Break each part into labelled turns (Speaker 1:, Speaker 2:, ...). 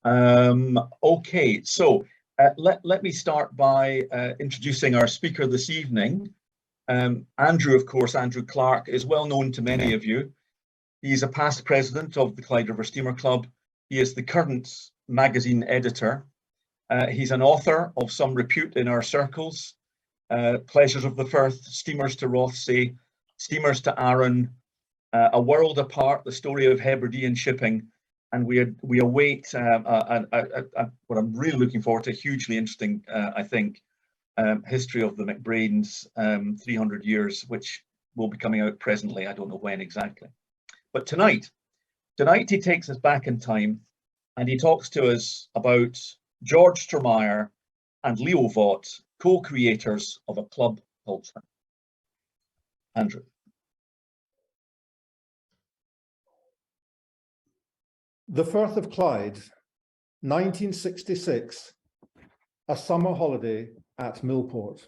Speaker 1: Okay, so let me start by introducing our speaker this evening. Andrew, of course, Andrew Clark is well known to many of you. He's a past president of the Clyde River Steamer Club. He is the current magazine editor. He's an author of some repute in our circles. Pleasures of the Firth, Steamers to Rothsay, Steamers to Arran, A World Apart, the story of Hebridean shipping. And we await what I'm really looking forward to, hugely interesting, I think, history of the McBrains, 300 years, which will be coming out presently. I don't know when exactly. But tonight he takes us back in time and he talks to us about George Stromier and Leo Vogt, co-creators of a club culture. Andrew.
Speaker 2: The Firth of Clyde, 1966, a summer holiday at Millport.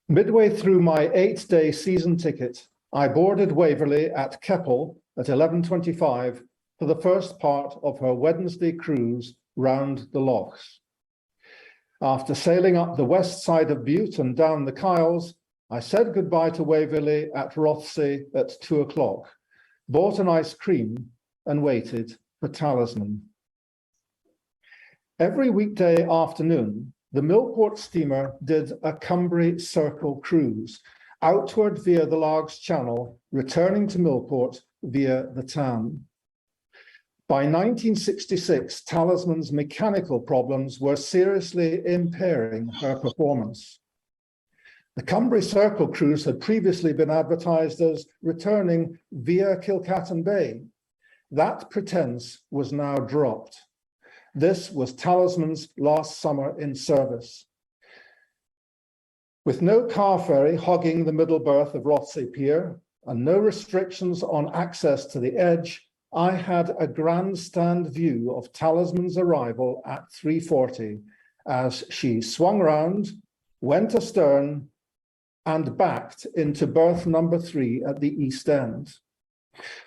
Speaker 2: Midway through my 8-day season ticket, I boarded Waverley at Keppel at 11:25 for the first part of her Wednesday cruise round the lochs. After sailing up the west side of Bute and down the Kyles, I said goodbye to Waverley at Rothsay at 2 o'clock, bought an ice cream and waited for Talisman. Every weekday afternoon, the Millport steamer did a Cumbria Circle cruise, outward via the Largs Channel, returning to Millport via the Tarn. By 1966, Talisman's mechanical problems were seriously impairing her performance. The Cumbria Circle cruise had previously been advertised as returning via Kilcatan Bay. That pretense was now dropped. This was Talisman's last summer in service. With no car ferry hogging the middle berth of Rothsay Pier and no restrictions on access to the edge, I had a grandstand view of Talisman's arrival at 3:40 as she swung round, went astern, and backed into berth number 3 at the east end.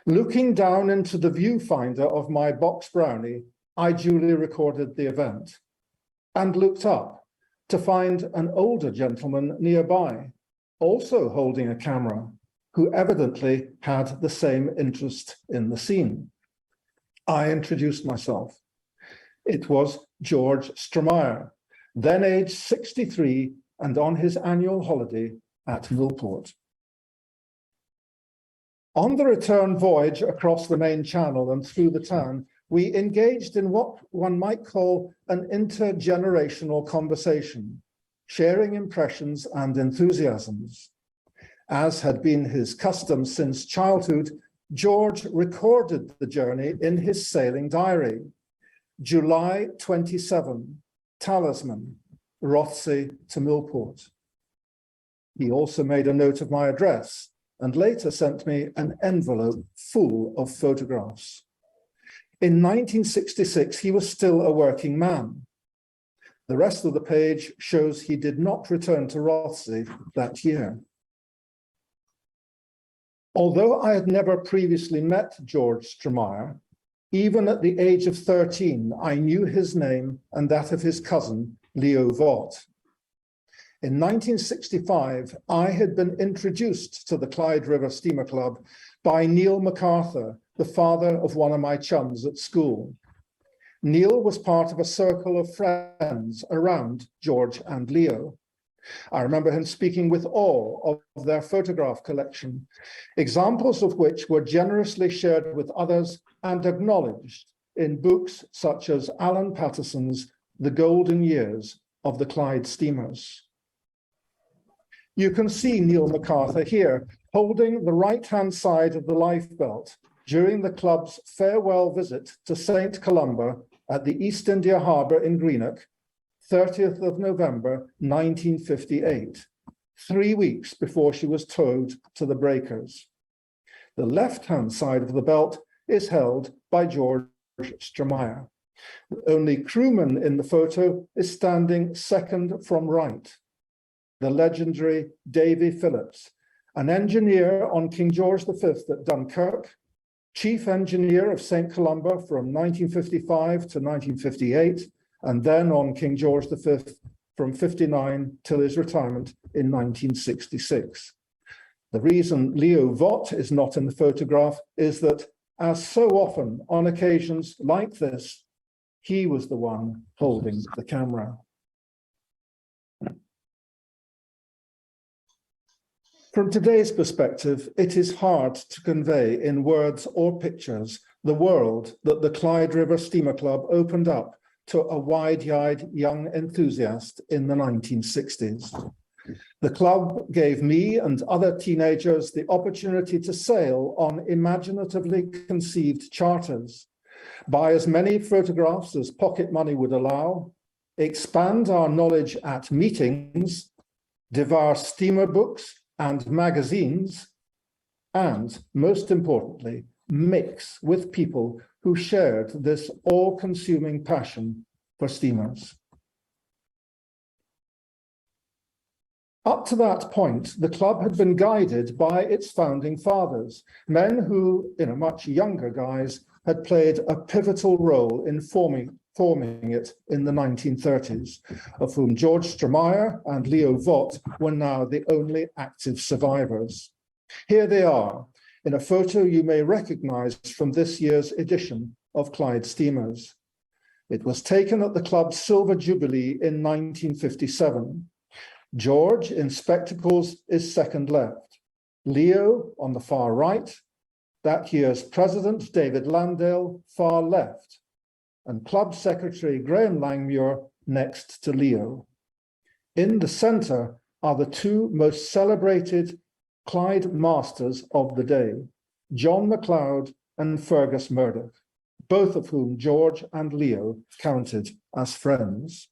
Speaker 2: Looking down into the viewfinder of my box brownie, I duly recorded the event and looked up to find an older gentleman nearby, also holding a camera, who evidently had the same interest in the scene. I introduced myself. It was George Stromier, then aged 63 and on his annual holiday at Millport. On the return voyage across the main channel and through the town, we engaged in what one might call an intergenerational conversation, sharing impressions and enthusiasms. As had been his custom since childhood, George recorded the journey in his sailing diary. July 27, Talisman, Rothsay to Millport. He also made a note of my address and later sent me an envelope full of photographs. In 1966, he was still a working man. The rest of the page shows he did not return to Rothsay that year. Although I had never previously met George Stromier, even at the age of 13, I knew his name and that of his cousin, Leo Vogt. In 1965, I had been introduced to the Clyde River Steamer Club by Neil MacArthur, the father of one of my chums at school. Neil was part of a circle of friends around George and Leo. I remember him speaking with awe of their photograph collection, examples of which were generously shared with others and acknowledged in books such as Alan Patterson's The Golden Years of the Clyde Steamers. You can see Neil MacArthur here holding the right-hand side of the lifebelt during the club's farewell visit to St. Columba at the East India Harbour in Greenock, 30th of November, 1958, 3 weeks before she was towed to the breakers. The left-hand side of the belt is held by George Stromier. The only crewman in the photo is standing second from right, the legendary Davy Phillips, an engineer on King George V at Dunkirk, chief engineer of St. Columba from 1955 to 1958, and then on King George V from 59 till his retirement in 1966. The reason Leo Vogt is not in the photograph is that, as so often on occasions like this, he was the one holding the camera. From today's perspective, it is hard to convey in words or pictures the world that the Clyde River Steamer Club opened up to a wide-eyed young enthusiast in the 1960s. The club gave me and other teenagers the opportunity to sail on imaginatively conceived charters, buy as many photographs as pocket money would allow, expand our knowledge at meetings, devour steamer books and magazines, and, most importantly, mix with people who shared this all-consuming passion for steamers. Up to that point, the club had been guided by its founding fathers, men who, in a much younger guise, had played a pivotal role in forming it in the 1930s, of whom George Stromier and Leo Vogt were now the only active survivors. Here they are, in a photo you may recognize from this year's edition of Clyde Steamers. It was taken at the club's Silver Jubilee in 1957. George, in spectacles, is second left. Leo, on the far right, that year's president, David Landale, far left, and club secretary Graham Langmuir next to Leo. In the centre are the two most celebrated Clyde masters of the day, John MacLeod and Fergus Murdoch, both of whom George and Leo counted as friends.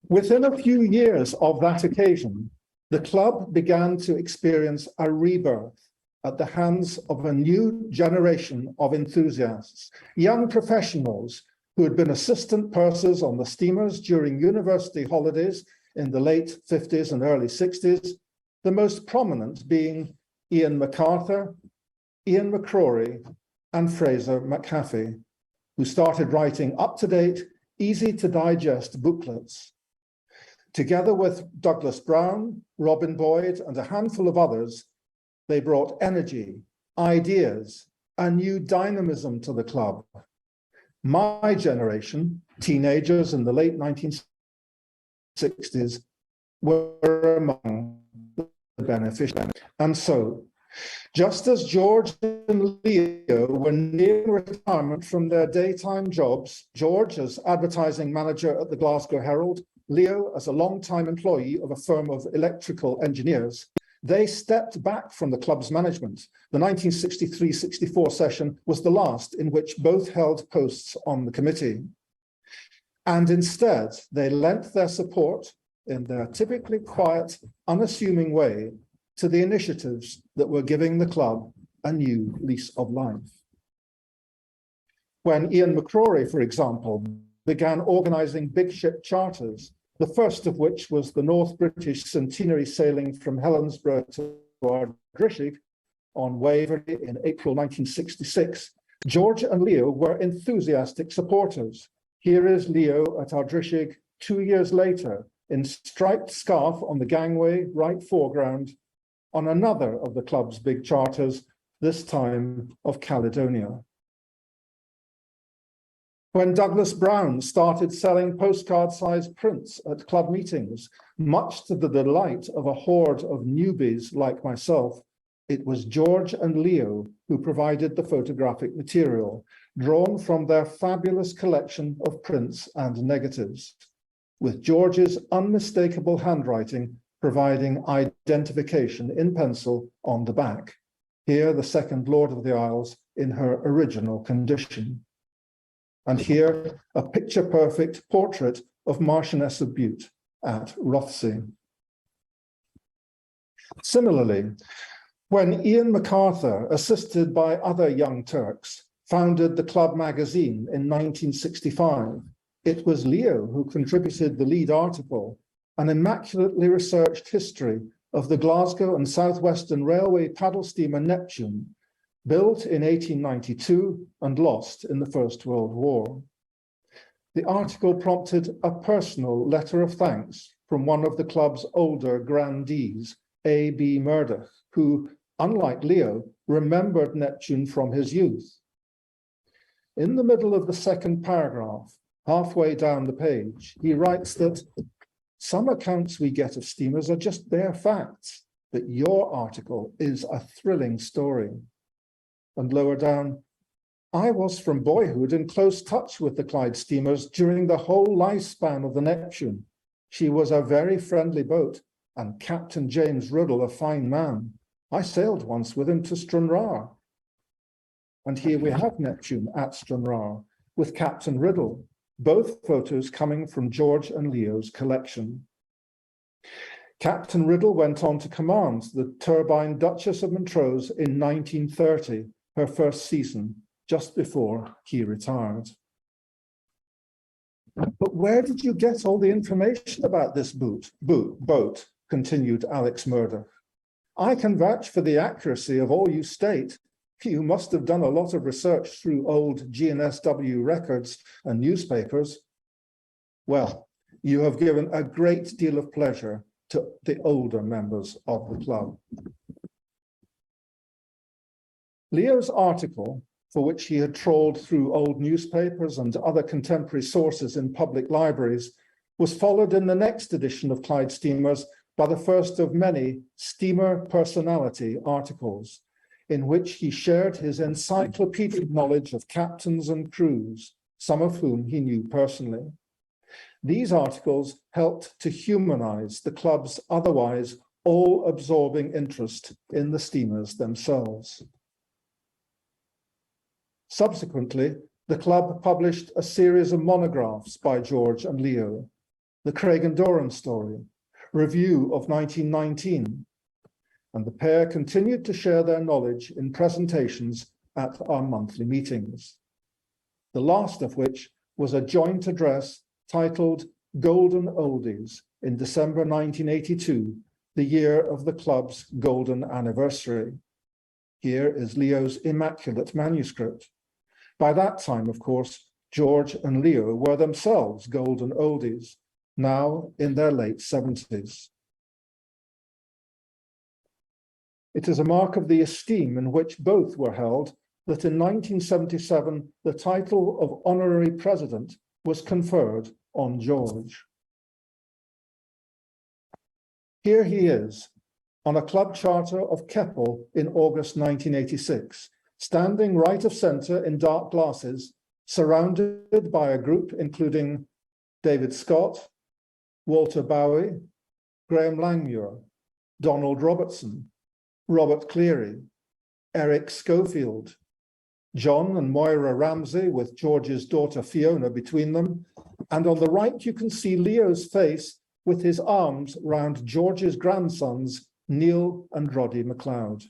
Speaker 2: Within a few years of that occasion, the club began to experience a rebirth at the hands of a new generation of enthusiasts, young professionals who had been assistant pursers on the steamers during university holidays in the late 50s and early 60s, the most prominent being Ian MacArthur, Ian McCrory, and Fraser McHaffey, who started writing up-to-date, easy-to-digest booklets. Together with Douglas Brown, Robin Boyd, and a handful of others, they brought energy, ideas, a new dynamism to the club. My generation, teenagers in the late 1960s, were among the beneficiaries. And so, just as George and Leo were nearing retirement from their daytime jobs, George as advertising manager at the Glasgow Herald, Leo as a long-time employee of a firm of electrical engineers, they stepped back from the club's management. The 1963-64 session was the last in which both held posts on the committee. And instead, they lent their support in their typically quiet, unassuming way to the initiatives that were giving the club a new lease of life. When Ian McCrory, for example, began organising big ship charters, the first of which was the North British centenary sailing from Helensburgh to Ardrishig on Waverley in April 1966, George and Leo were enthusiastic supporters. Here is Leo at Ardrishig 2 years later, in striped scarf on the gangway, right foreground, on another of the club's big charters, this time of Caledonia. When Douglas Brown started selling postcard-sized prints at club meetings, much to the delight of a horde of newbies like myself, it was George and Leo who provided the photographic material, drawn from their fabulous collection of prints and negatives, with George's unmistakable handwriting providing identification in pencil on the back. Here, the second Lord of the Isles in her original condition. And here, a picture-perfect portrait of Marchioness of Bute at Rothesay. Similarly, when Ian MacArthur, assisted by other young Turks, founded the club magazine in 1965, it was Leo who contributed the lead article, an immaculately researched history of the Glasgow and South Western Railway paddle steamer Neptune, built in 1892 and lost in the First World War. The article prompted a personal letter of thanks from one of the club's older grandees, A.B. Murdoch, who, unlike Leo, remembered Neptune from his youth. In the middle of the second paragraph, halfway down the page, he writes that some accounts we get of steamers are just bare facts, but your article is a thrilling story. And lower down, I was from boyhood in close touch with the Clyde steamers during the whole lifespan of the Neptune. She was a very friendly boat, and Captain James Riddle a fine man. I sailed once with him to Stromier. And here we have Neptune at Stromier with Captain Riddle, both photos coming from George and Leo's collection. Captain Riddle went on to command the turbine Duchess of Montrose in 1930, her first season, just before he retired. But where did you get all the information about this boat? Continued Alex Murdoch. I can vouch for the accuracy of all you state. You must have done a lot of research through old GNSW records and newspapers. Well, you have given a great deal of pleasure to the older members of the club. Leo's article, for which he had trawled through old newspapers and other contemporary sources in public libraries, was followed in the next edition of Clyde Steamers by the first of many steamer personality articles, in which he shared his encyclopedic knowledge of captains and crews, some of whom he knew personally. These articles helped to humanize the club's otherwise all-absorbing interest in the steamers themselves. Subsequently, the club published a series of monographs by George and Leo, The Craig and Doran Story, Review of 1919, and the pair continued to share their knowledge in presentations at our monthly meetings, the last of which was a joint address titled Golden Oldies in December 1982, the year of the club's golden anniversary. Here is Leo's immaculate manuscript. By that time, of course, George and Leo were themselves golden oldies, now in their late 70s. It is a mark of the esteem in which both were held that in 1977, the title of honorary president was conferred on George. Here he is, on a club charter of Keppel in August 1986, standing right of centre in dark glasses, surrounded by a group including David Scott, Walter Bowie, Graham Langmuir, Donald Robertson, Robert Cleary, Eric Schofield, John and Moira Ramsey with George's daughter Fiona between them, and on the right you can see Leo's face with his arms round George's grandsons, Neil and Roddy MacLeod.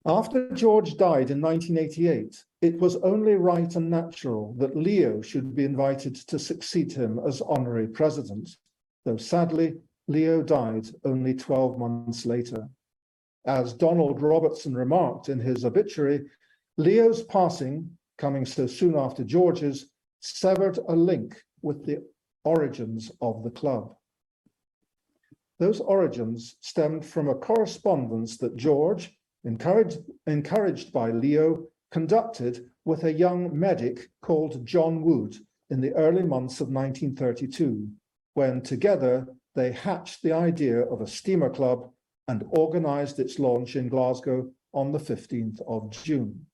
Speaker 2: After George died in 1988, it was only right and natural that Leo should be invited to succeed him as honorary president, though sadly, Leo died only 12 months later. As Donald Robertson remarked in his obituary, Leo's passing, coming so soon after George's, severed a link with the origins of the club. Those origins stemmed from a correspondence that George, encouraged by Leo, conducted with a young medic called John Wood in the early months of 1932, when together they hatched the idea of a steamer club and organized its launch in Glasgow on the 15th of June.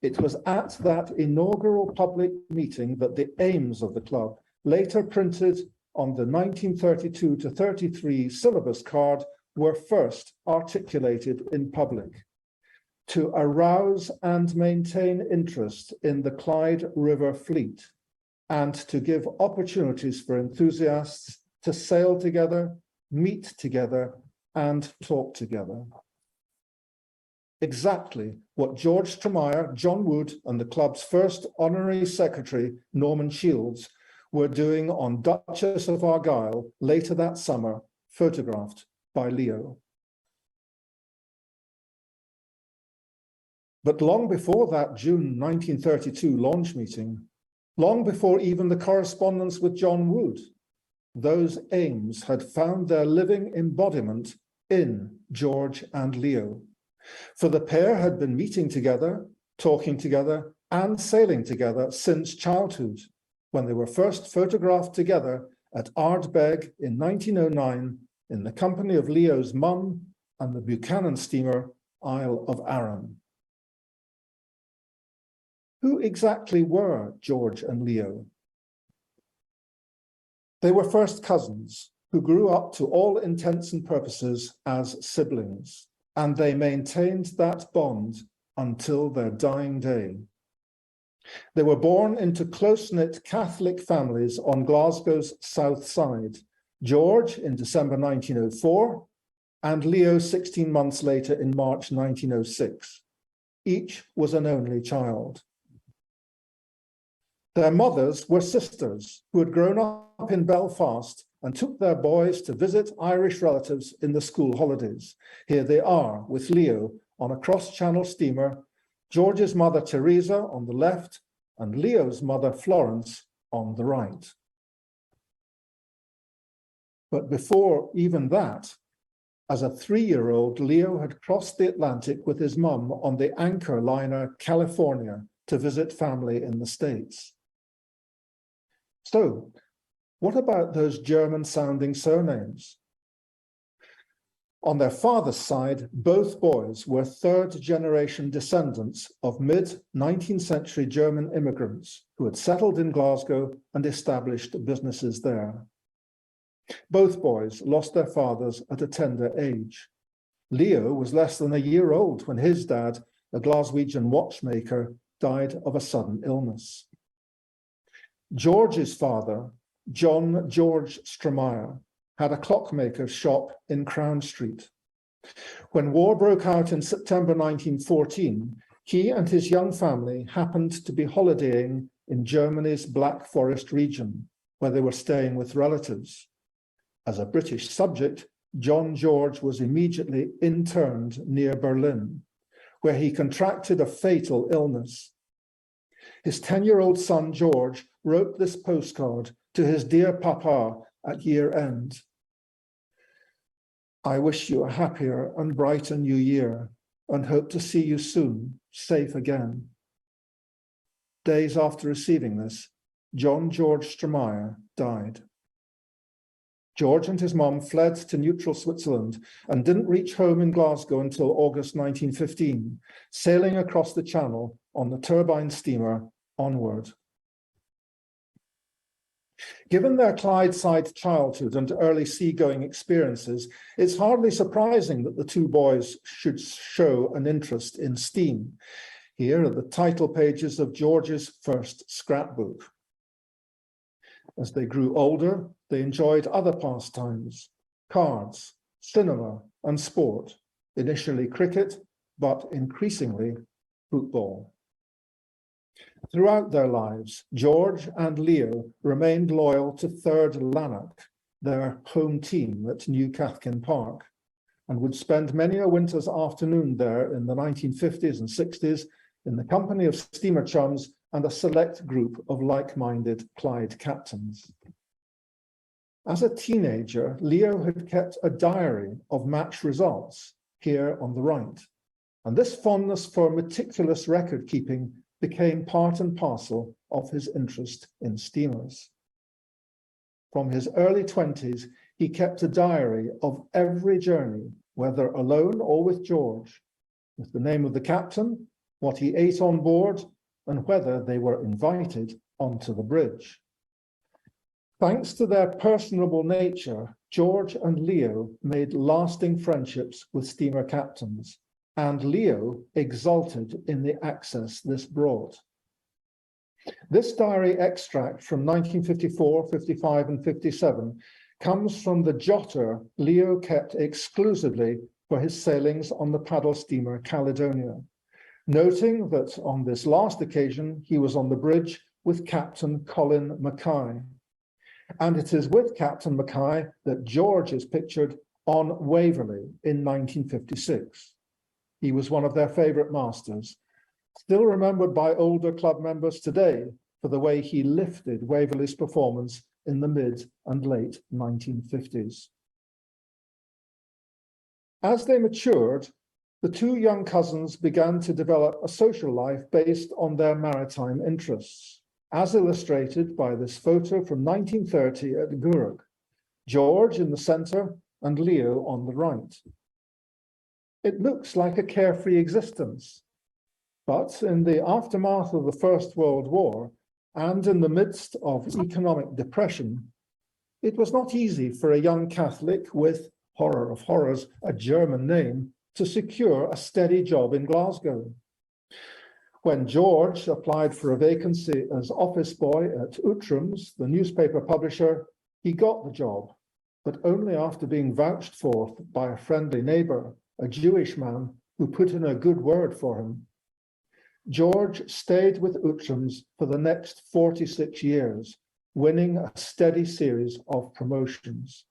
Speaker 2: It was at that inaugural public meeting that the aims of the club, later printed on the 1932 to 33 syllabus card, were first articulated in public: to arouse and maintain interest in the Clyde River fleet, and to give opportunities for enthusiasts to sail together, meet together, and talk together. Exactly what George Stromier, John Wood, and the club's first honorary secretary, Norman Shields, were doing on Duchess of Argyll later that summer, photographed by Leo. But long before that June 1932 launch meeting, long before even the correspondence with John Wood, those aims had found their living embodiment in George and Leo. For the pair had been meeting together, talking together, and sailing together since childhood, when they were first photographed together at Ardbeg in 1909 in the company of Leo's mum and the Buchanan steamer Isle of Arran. Who exactly were George and Leo? They were first cousins who grew up to all intents and purposes as siblings, and they maintained that bond until their dying day. They were born into close-knit Catholic families on Glasgow's south side, George in December 1904, and Leo 16 months later in March 1906. Each was an only child. Their mothers were sisters who had grown up in Belfast and took their boys to visit Irish relatives in the school holidays. Here they are with Leo on a cross-channel steamer, George's mother Teresa on the left and Leo's mother Florence on the right. But before even that, as a 3-year-old, Leo had crossed the Atlantic with his mum on the anchor liner California to visit family in the States. So, what about those German-sounding surnames? On their father's side, both boys were third-generation descendants of mid-19th century German immigrants who had settled in Glasgow and established businesses there. Both boys lost their fathers at a tender age. Leo was less than a year old when his dad, a Glaswegian watchmaker, died of a sudden illness. George's father, John George Stromier, had a clockmaker's shop in Crown Street. When war broke out in September 1914, he and his young family happened to be holidaying in Germany's Black Forest region, where they were staying with relatives. As a British subject, John George was immediately interned near Berlin, where he contracted a fatal illness. His 10-year-old son, George, wrote this postcard to his dear papa at year end. I wish you a happier and brighter new year and hope to see you soon, safe again. Days after receiving this, John George Stromier died. George and his mum fled to neutral Switzerland and didn't reach home in Glasgow until August 1915, sailing across the Channel on the turbine steamer Onward. Given their Clydeside childhood and early seagoing experiences, it's hardly surprising that the two boys should show an interest in steam. Here are the title pages of George's first scrapbook. As they grew older, they enjoyed other pastimes, cards, cinema, and sport, initially cricket, but increasingly football. Throughout their lives, George and Leo remained loyal to 3rd Lanark, their home team at New Cathkin Park, and would spend many a winter's afternoon there in the 1950s and 60s in the company of steamer chums and a select group of like-minded Clyde captains. As a teenager, Leo had kept a diary of match results, here on the right, and this fondness for meticulous record-keeping became part and parcel of his interest in steamers. From his early 20s, he kept a diary of every journey, whether alone or with George, with the name of the captain, what he ate on board, and whether they were invited onto the bridge. Thanks to their personable nature, George and Leo made lasting friendships with steamer captains, and Leo exulted in the access this brought. This diary extract from 1954, 55, and 57 comes from the jotter Leo kept exclusively for his sailings on the paddle steamer Caledonia, noting that on this last occasion he was on the bridge with Captain Colin Mackay. And it is with Captain Mackay that George is pictured on Waverley in 1956. He was one of their favourite masters, still remembered by older club members today for the way he lifted Waverley's performance in the mid and late 1950s. As they matured, the two young cousins began to develop a social life based on their maritime interests, as illustrated by this photo from 1930 at Guruk, George in the centre and Leo on the right. It looks like a carefree existence, but in the aftermath of the First World War and in the midst of economic depression, it was not easy for a young Catholic with, horror of horrors, a German name to secure a steady job in Glasgow. When George applied for a vacancy as office boy at Outram's, the newspaper publisher, he got the job, but only after being vouched for by a friendly neighbour, a Jewish man who put in a good word for him. George stayed with Outram's for the next 46 years, winning a steady series of promotions.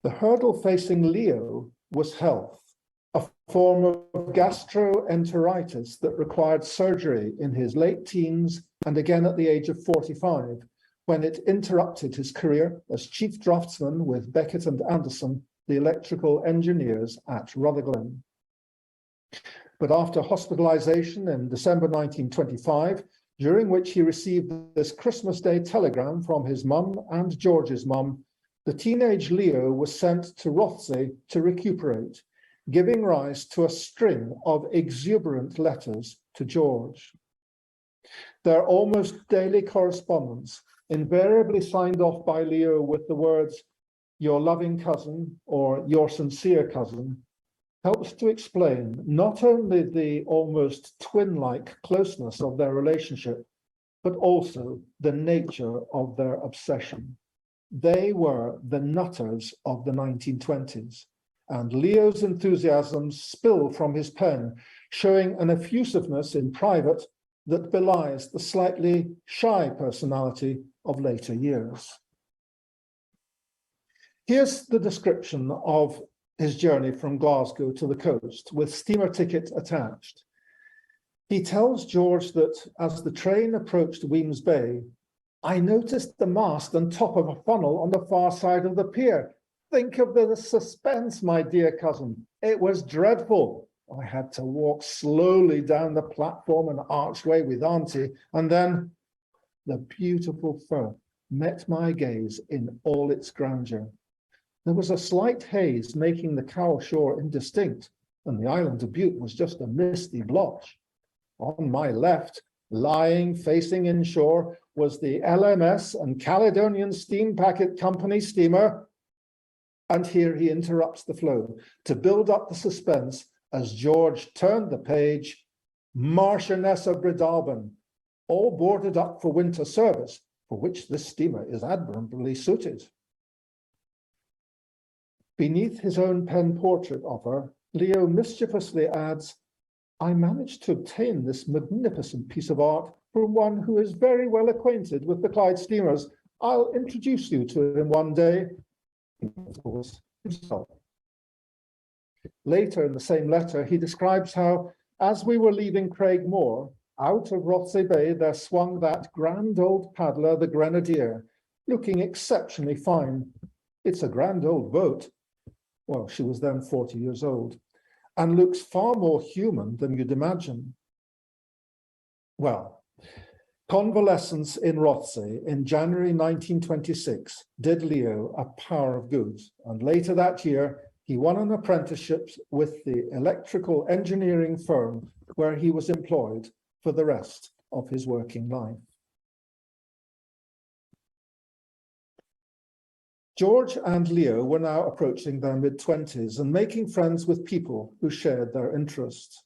Speaker 2: The hurdle facing Leo was health, a form of gastroenteritis that required surgery in his late teens and again at the age of 45, when it interrupted his career as chief draftsman with Beckett and Anderson, the electrical engineers at Rutherglen. But after hospitalization in December 1925, during which he received this Christmas Day telegram from his mum and George's mum, the teenage Leo was sent to Rothesay to recuperate, giving rise to a string of exuberant letters to George. Their almost daily correspondence, invariably signed off by Leo with the words, "Your loving cousin," or "Your sincere cousin," helps to explain not only the almost twin-like closeness of their relationship, but also the nature of their obsession. They were the nutters of the 1920s, and Leo's enthusiasms spill from his pen, showing an effusiveness in private that belies the slightly shy personality of later years. Here's the description of his journey from Glasgow to the coast, with steamer ticket attached. He tells George that as the train approached Weems Bay, "I noticed the mast and top of a funnel on the far side of the pier. Think of the suspense, my dear cousin. It was dreadful. I had to walk slowly down the platform and archway with Auntie, and then the beautiful Firth met my gaze in all its grandeur. There was a slight haze making the Cowell shore indistinct, and the island of Bute was just a misty blotch. On my left, lying facing inshore, was the LMS and Caledonian Steam Packet Company steamer." And here he interrupts the flow to build up the suspense as George turned the page. "Marchioness of Breadalbane, all boarded up for winter service, for which this steamer is admirably suited." Beneath his own pen portrait of her, Leo mischievously adds, "I managed to obtain this magnificent piece of art from one who is very well acquainted with the Clyde steamers. I'll introduce you to him one day." Of course, himself. Later in the same letter, he describes how, as we were leaving Craigmore, out of Rothesay Bay, there swung that grand old paddler, the Grenadier, looking exceptionally fine. It's a grand old boat. Well, she was then 40 years old, and looks far more human than you'd imagine. Well, convalescence in Rothesay in January 1926 did Leo a power of good, and later that year, he won an apprenticeship with the electrical engineering firm where he was employed for the rest of his working life. George and Leo were now approaching their mid-20s and making friends with people who shared their interests.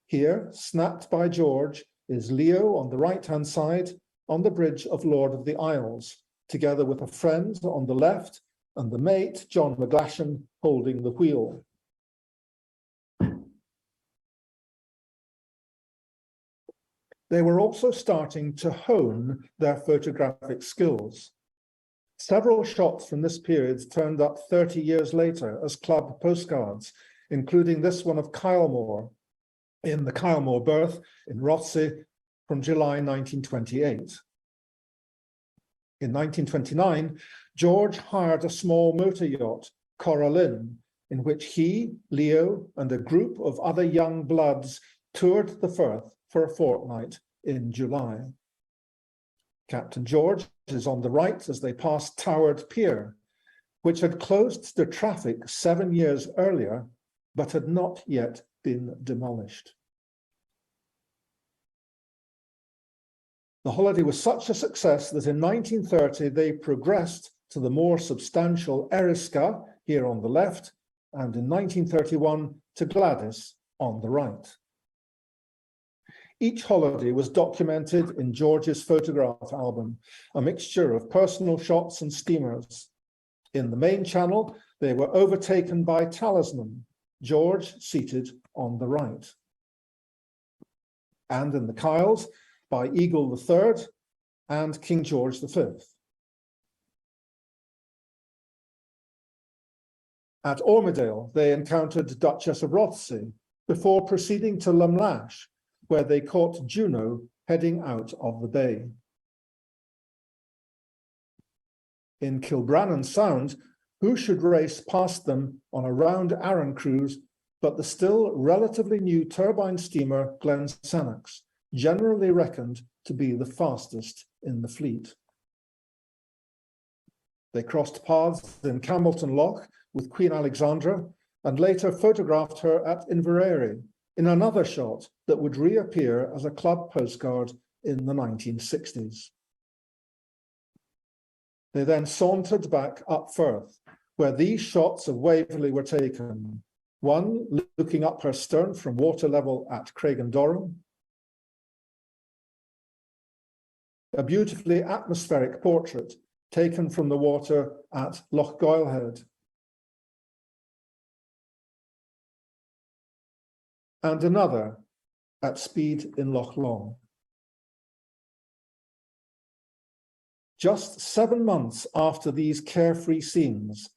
Speaker 2: Here, snapped by George, is Leo on the right-hand side on the bridge of Lord of the Isles, together with a friend on the left and the mate, John McGlashan, holding the wheel. They were also starting to hone their photographic skills. Several shots from this period turned up 30 years later as club postcards, including this one of Kylemore. in the Kylemore berth in Rothesay from July 1928. In 1929, George hired a small motor yacht, Coralline, in which he, Leo, and a group of other young bloods toured the Firth for a fortnight in July. Captain George is on the right as they pass Toward Pier, which had closed to traffic 7 years earlier, but had not yet been demolished. The holiday was such a success that in 1930 they progressed to the more substantial Eriska here on the left, and in 1931 to Gladys on the right. Each holiday was documented in George's photograph album, a mixture of personal shots and steamers. In the main channel, they were overtaken by Talisman, George seated on the right. And in the Kyles, by Eagle III and King George V. At Ormedale, they encountered Duchess of Rothesay before proceeding to Lumlash, where they caught Juno heading out of the bay. In Kilbrannan Sound, who should race past them on a round Arran cruise but the still relatively new turbine steamer Glensannox, generally reckoned to be the fastest in the fleet. They crossed paths in Campbellton Loch with Queen Alexandra and later photographed her at Inverary in another shot that would reappear as a club postcard in the 1960s. They then sauntered back up Firth, where these shots of Waverley were taken, one looking up her stern from water level at Craigendoran, a beautifully atmospheric portrait taken from the water at Loch Goilhead, and another at Speed in Loch Long. Just 7 months after these carefree scenes,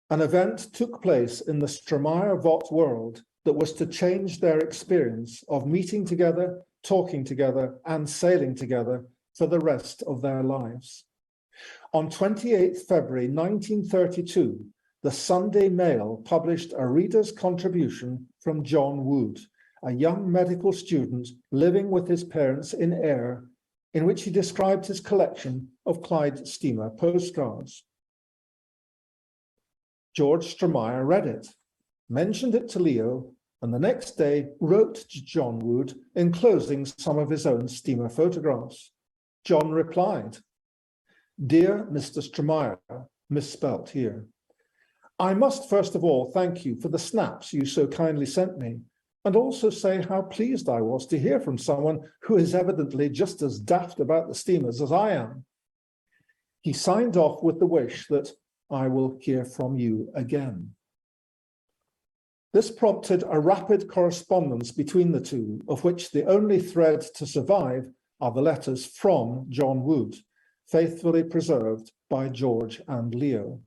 Speaker 2: an event took place in the Stromier-Vogt world that was to change their experience of meeting together, talking together, and sailing together for the rest of their lives. On 28 February 1932, the Sunday Mail published a reader's contribution from John Wood, a young medical student living with his parents in Ayr, in which he described his collection of Clyde steamer postcards. George Stromier read it, mentioned it to Leo, and the next day wrote to John Wood enclosing some of his own steamer photographs. John replied, "Dear Mr. Stromier," misspelt here, "I must first of all thank you for the snaps you so kindly sent me, and also say how pleased I was to hear from someone who is evidently just as daft about the steamers as I am." He signed off with the wish that I will hear from you again. This prompted a rapid correspondence between the two, of which the only thread to survive are the letters from John Wood, faithfully preserved by George and Leo.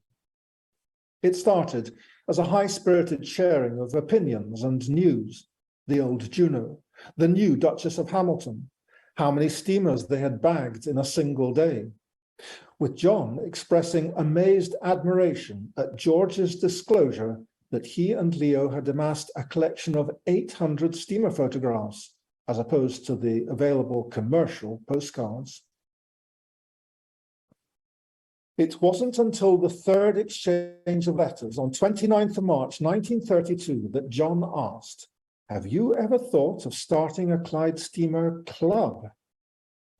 Speaker 2: It started as a high-spirited sharing of opinions and news, the old Juno, the new Duchess of Hamilton, how many steamers they had bagged in a single day, with John expressing amazed admiration at George's disclosure that he and Leo had amassed a collection of 800 steamer photographs, as opposed to the available commercial postcards. It wasn't until the third exchange of letters on 29th of March 1932 that John asked, "Have you ever thought of starting a Clyde steamer club?"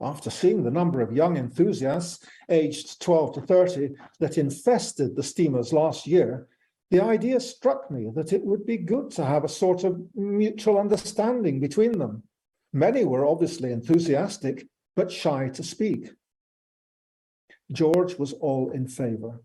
Speaker 2: After seeing the number of young enthusiasts aged 12 to 30 that infested the steamers last year, the idea struck me that it would be good to have a sort of mutual understanding between them. Many were obviously enthusiastic, but shy to speak. George was all in favour.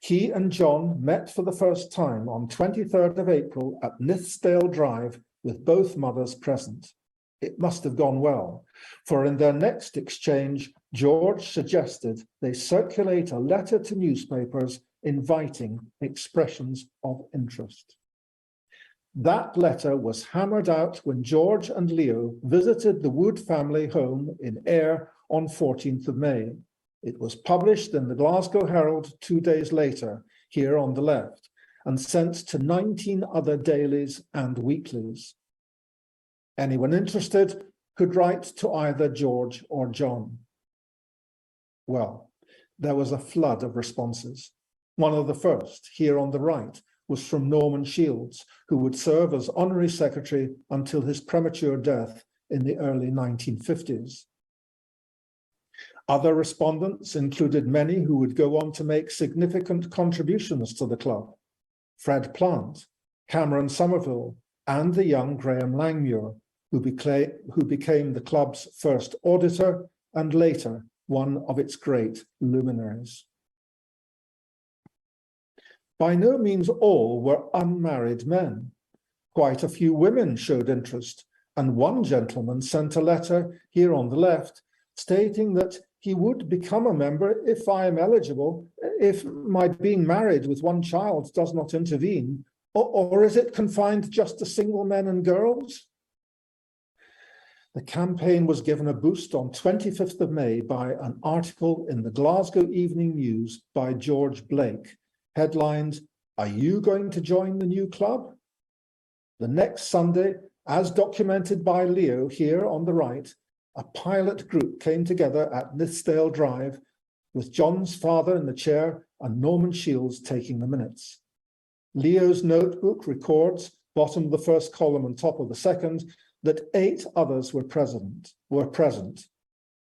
Speaker 2: He and John met for the first time on 23rd of April at Nithsdale Drive with both mothers present. It must have gone well, for in their next exchange, George suggested they circulate a letter to newspapers inviting expressions of interest. That letter was hammered out when George and Leo visited the Wood family home in Ayr on 14th of May. It was published in the Glasgow Herald 2 days later, here on the left, and sent to 19 other dailies and weeklies. Anyone interested could write to either George or John. Well, there was a flood of responses. One of the first, here on the right, was from Norman Shields, who would serve as honorary secretary until his premature death in the early 1950s. Other respondents included many who would go on to make significant contributions to the club: Fred Plant, Cameron Somerville, and the young Graham Langmuir, who became the club's first auditor and later one of its great luminaries. By no means all were unmarried men. Quite a few women showed interest, and one gentleman sent a letter here on the left stating that he would become a member if I am eligible, if my being married with one child does not intervene, or is it confined just to single men and girls? The campaign was given a boost on 25th of May by an article in the Glasgow Evening News by George Blake, headlined, "Are you going to join the new club?" The next Sunday, as documented by Leo here on the right, a pilot group came together at Nithsdale Drive, with John's father in the chair and Norman Shields taking the minutes. Leo's notebook records, bottom of the first column and top of the second, that 8 others were present.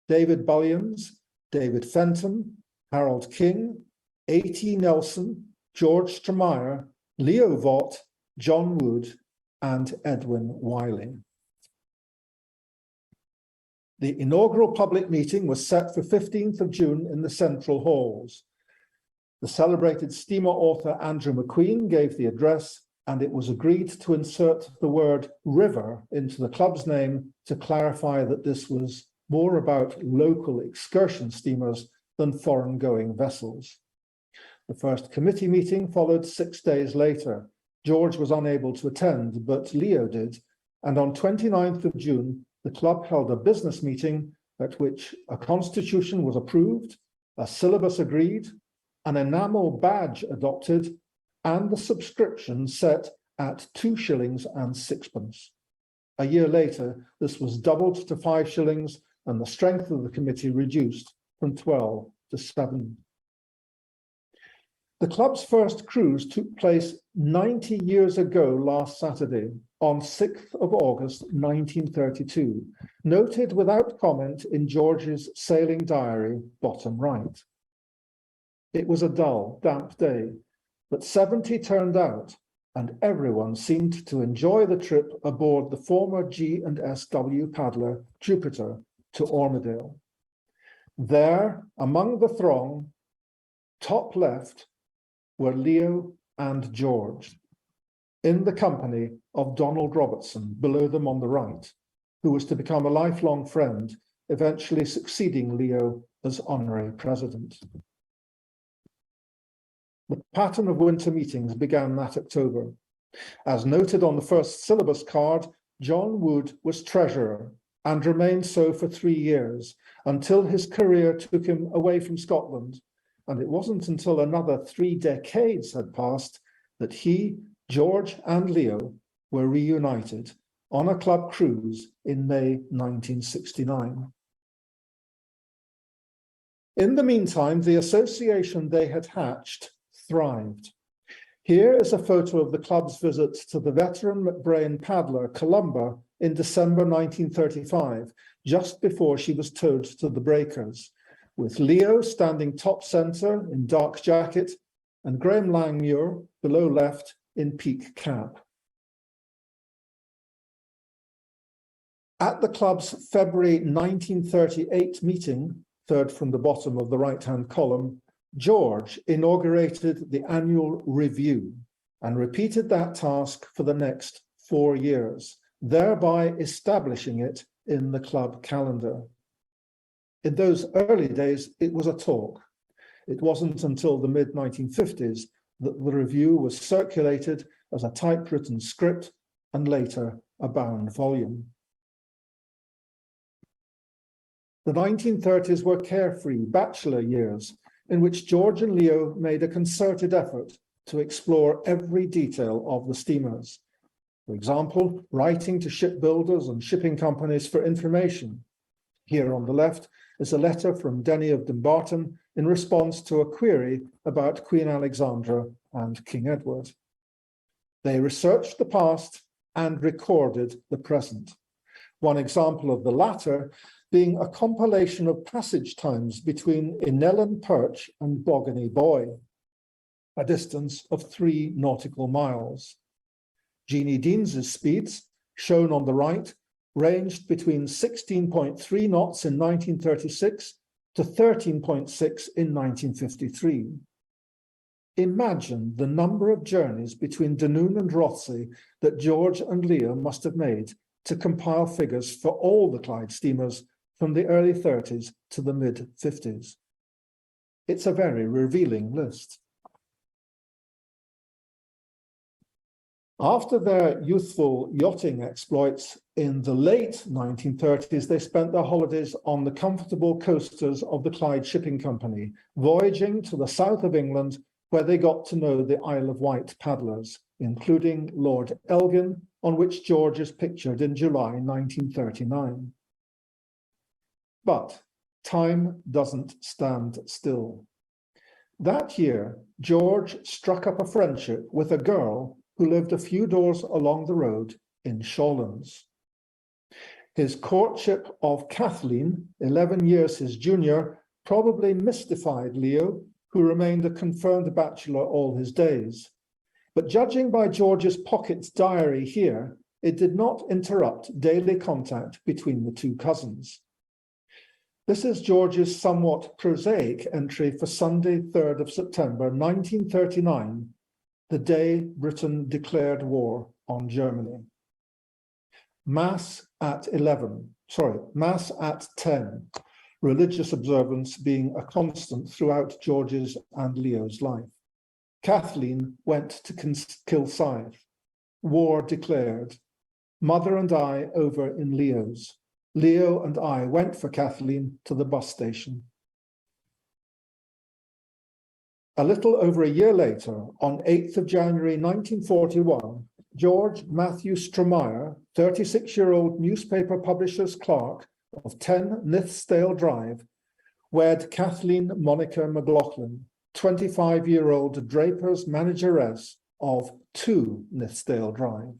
Speaker 2: David Bullions, David Fenton, Harold King, A.T. Nelson, George Stromier, Leo Vogt, John Wood, and Edwin Wiley. The inaugural public meeting was set for 15th of June in the Central Halls. The celebrated steamer author Andrew McQueen gave the address, and it was agreed to insert the word river into the club's name to clarify that this was more about local excursion steamers than foreign-going vessels. The first committee meeting followed 6 days later. George was unable to attend, but Leo did, and on 29th of June, the club held a business meeting at which a constitution was approved, a syllabus agreed, an enamel badge adopted, and the subscription set at 2 shillings and 6pence. A year later, this was doubled to 5 shillings, and the strength of the committee reduced from 12 to 7. The club's first cruise took place 90 years ago last Saturday, on 6th of August 1932, noted without comment in George's sailing diary, bottom right. It was a dull, damp day, but 70 turned out, and everyone seemed to enjoy the trip aboard the former G&SW paddler Jupiter to Ormadale. There, among the throng, top left, were Leo and George, in the company of Donald Robertson, below them on the right, who was to become a lifelong friend, eventually succeeding Leo as honorary president. The pattern of winter meetings began that October. As noted on the first syllabus card, John Wood was treasurer and remained so for 3 years, until his career took him away from Scotland. And it wasn't until another 3 decades had passed that he, George, and Leo were reunited on a club cruise in May 1969. In the meantime, the association they had hatched thrived. Here is a photo of the club's visit to the veteran McBrain paddler Columba in December 1935, just before she was towed to the breakers, with Leo standing top centre in dark jacket and Graham Langmuir below left in peak cap. At the club's February 1938 meeting, third from the bottom of the right-hand column, George inaugurated the annual review and repeated that task for the next 4 years, thereby establishing it in the club calendar. In those early days, it was a talk. It wasn't until the mid-1950s that the review was circulated as a typewritten script and later a bound volume. The 1930s were carefree bachelor years in which George and Leo made a concerted effort to explore every detail of the steamers. For example, writing to shipbuilders and shipping companies for information. Here on the left is a letter from Denny of Dumbarton in response to a query about Queen Alexandra and King Edward. They researched the past and recorded the present. One example of the latter being a compilation of passage times between Inellan Perch and Bogany Boy, a distance of 3 nautical miles. Jeannie Deans's speeds, shown on the right, ranged between 16.3 knots in 1936 to 13.6 in 1953. Imagine the number of journeys between Dunoon and Rothesay that George and Leo must have made to compile figures for all the Clyde steamers from the early 30s to the mid-50s. It's a very revealing list. After their youthful yachting exploits in the late 1930s, they spent their holidays on the comfortable coasters of the Clyde Shipping Company, voyaging to the south of England, where they got to know the Isle of Wight paddlers, including Lord Elgin, on which George is pictured in July 1939. But time doesn't stand still. That year, George struck up a friendship with a girl who lived a few doors along the road in Shawlands. His courtship of Kathleen, 11 years his junior, probably mystified Leo, who remained a confirmed bachelor all his days. But judging by George's pocket diary here, it did not interrupt daily contact between the two cousins. This is George's somewhat prosaic entry for Sunday, 3rd of September, 1939, the day Britain declared war on Germany. Mass at 10, religious observance being a constant throughout George's and Leo's life. Kathleen went to Kilsyth. War declared. Mother and I over in Leo's. Leo and I went for Kathleen to the bus station. A little over a year later, on 8th of January 1941, George Matthew Stromier, 36-year-old newspaper publisher's clerk of 10 Nithsdale Drive, wed Kathleen Monica McLaughlin, 25-year-old draper's manageress of 2 Nithsdale Drive.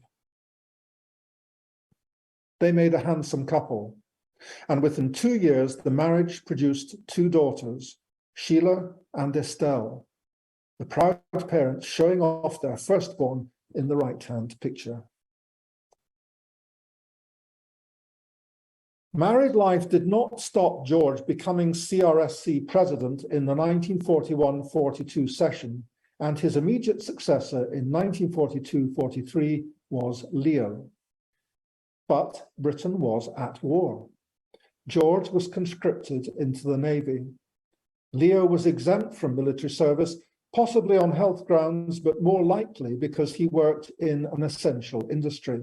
Speaker 2: They made a handsome couple, and within 2 years, the marriage produced 2 daughters, Sheila and Estelle, the proud parents showing off their firstborn in the right-hand picture. Married life did not stop George becoming CRSC president in the 1941-42 session, and his immediate successor in 1942-43 was Leo. But Britain was at war. George was conscripted into the Navy. Leo was exempt from military service, possibly on health grounds, but more likely because he worked in an essential industry.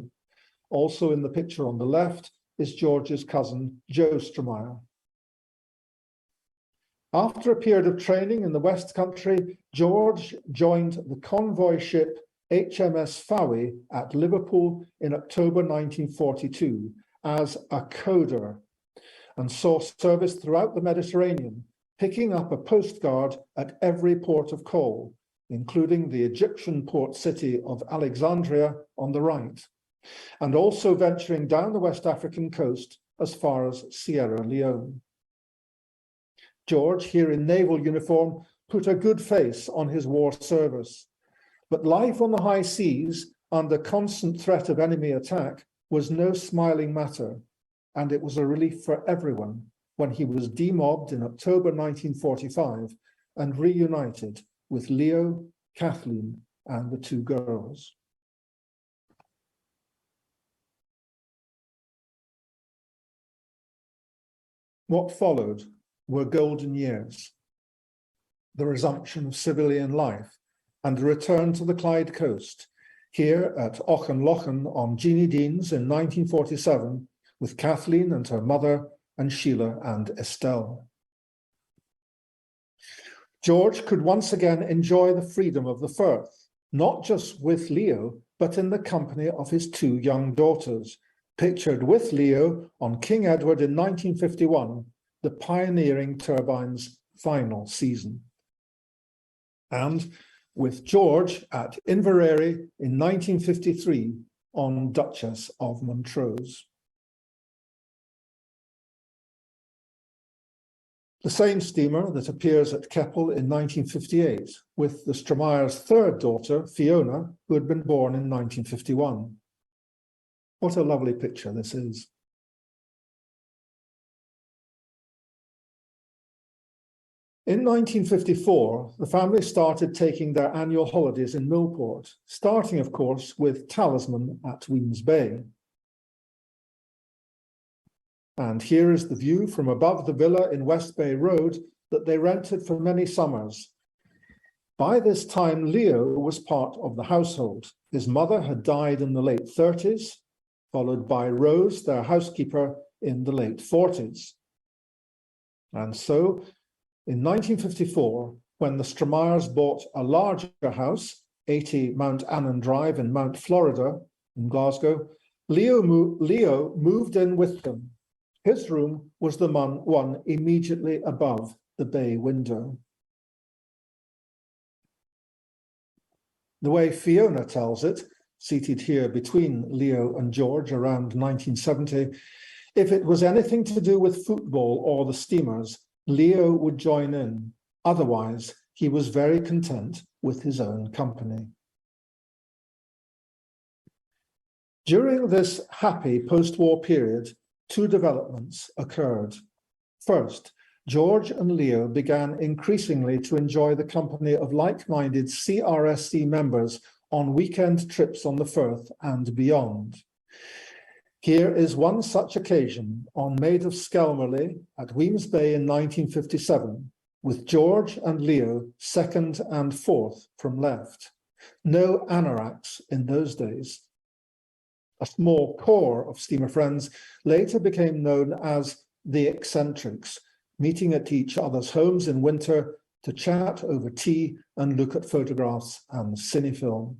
Speaker 2: Also in the picture on the left is George's cousin, Joe Stromier. After a period of training in the West Country, George joined the convoy ship HMS Fowey at Liverpool in October 1942 as a coder and saw service throughout the Mediterranean, picking up a postguard at every port of call, including the Egyptian port city of Alexandria on the right, and also venturing down the West African coast as far as Sierra Leone. George, here in naval uniform, put a good face on his war service. But life on the high seas, under constant threat of enemy attack, was no smiling matter, and it was a relief for everyone when he was demobbed in October 1945 and reunited with Leo, Kathleen, and the 2 girls. What followed were golden years, the resumption of civilian life, and a return to the Clyde coast, here at Auchenlochen on Jeannie Deans in 1947 with Kathleen and her mother and Sheila and Estelle. George could once again enjoy the freedom of the Firth, not just with Leo, but in the company of his two young daughters, pictured with Leo on King Edward in 1951, the pioneering turbine's final season. And with George at Inverary in 1953 on Duchess of Montrose. The same steamer that appears at Keppel in 1958 with the Stromier's third daughter, Fiona, who had been born in 1951. What a lovely picture this is. In 1954, the family started taking their annual holidays in Millport, starting, of course, with Talisman at Weems Bay. And here is the view from above the villa in West Bay Road that they rented for many summers. By this time, Leo was part of the household. His mother had died in the late 30s, followed by Rose, their housekeeper, in the late 40s. And so, in 1954, when the Stromiers bought a larger house, 80 Mount Annan Drive in Mount Florida in Glasgow, Leo moved in with them. His room was the one immediately above the bay window. The way Fiona tells it, seated here between Leo and George around 1970, if it was anything to do with football or the steamers, Leo would join in. Otherwise, he was very content with his own company. During this happy post-war period, two developments occurred. First, George and Leo began increasingly to enjoy the company of like-minded CRSC members on weekend trips on the Firth and beyond. Here is one such occasion on Maid of Skelmerley at Weems Bay in 1957, with George and Leo second and fourth from left. No anoraks in those days. A small core of steamer friends later became known as the Eccentrics, meeting at each other's homes in winter to chat over tea and look at photographs and cinefilm.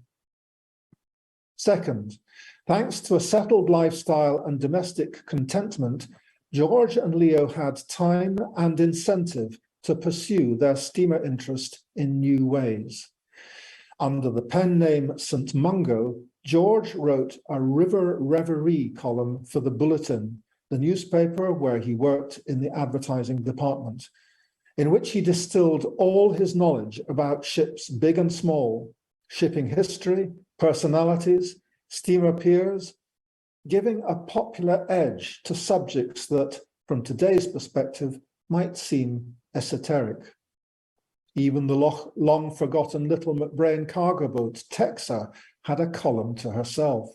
Speaker 2: Second, thanks to a settled lifestyle and domestic contentment, George and Leo had time and incentive to pursue their steamer interest in new ways. Under the pen name St. Mungo, George wrote a River Reverie column for the Bulletin, the newspaper where he worked in the advertising department, in which he distilled all his knowledge about ships big and small, shipping history, personalities, steamer peers, giving a popular edge to subjects that, from today's perspective, might seem esoteric. Even the long-forgotten little McBrain cargo boat, Texa, had a column to herself.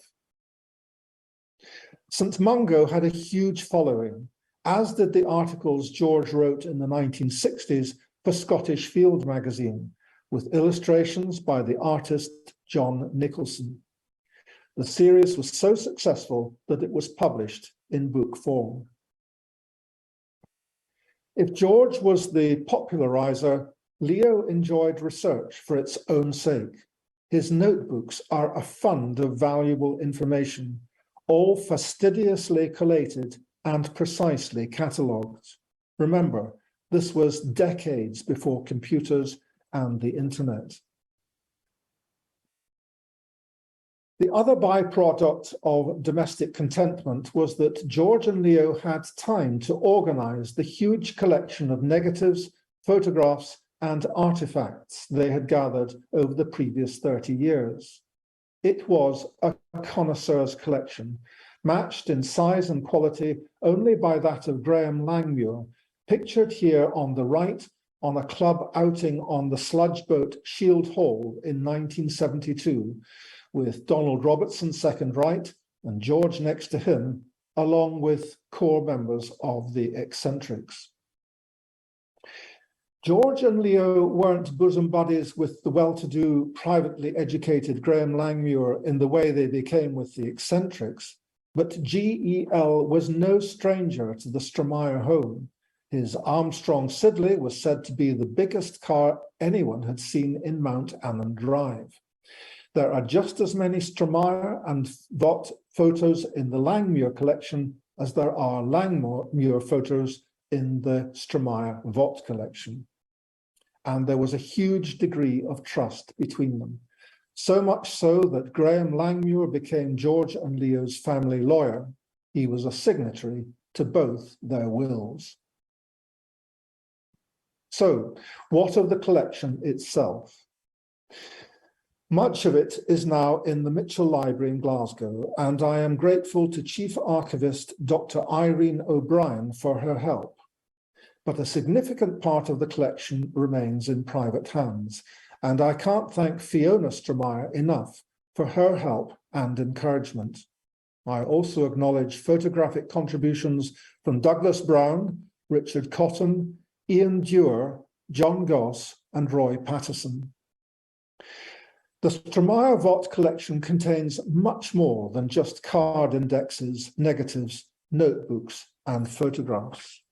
Speaker 2: St. Mungo had a huge following, as did the articles George wrote in the 1960s for Scottish Field magazine, with illustrations by the artist John Nicholson. The series was so successful that it was published in book form. If George was the popularizer, Leo enjoyed research for its own sake. His notebooks are a fund of valuable information, all fastidiously collated and precisely catalogued. Remember, this was decades before computers and the internet. The other byproduct of domestic contentment was that George and Leo had time to organize the huge collection of negatives, photographs, and artifacts they had gathered over the previous 30 years. It was a connoisseur's collection, matched in size and quality only by that of Graham Langmuir, pictured here on the right on a club outing on the sludge boat Shield Hall in 1972, with Donald Robertson second right and George next to him, along with core members of the Eccentrics. George and Leo weren't bosom buddies with the well-to-do, privately educated Graham Langmuir in the way they became with the eccentrics, but GEL was no stranger to the Stromier home. His Armstrong Siddeley was said to be the biggest car anyone had seen in Mount Annan Drive. There are just as many Stromier and Vogt photos in the Langmuir collection as there are Langmuir photos in the Stromier-Vogt collection. And there was a huge degree of trust between them. So much so that Graham Langmuir became George and Leo's family lawyer. He was a signatory to both their wills. So, what of the collection itself? Much of it is now in the Mitchell Library in Glasgow, and I am grateful to Chief Archivist Dr. Irene O'Brien for her help. But a significant part of the collection remains in private hands, and I can't thank Fiona Stromier enough for her help and encouragement. I also acknowledge photographic contributions from Douglas Brown, Richard Cotton, Ian Dewar, John Goss, and Roy Patterson. The Stromier-Vogt collection contains much more than just card indexes, negatives, notebooks, and photographs.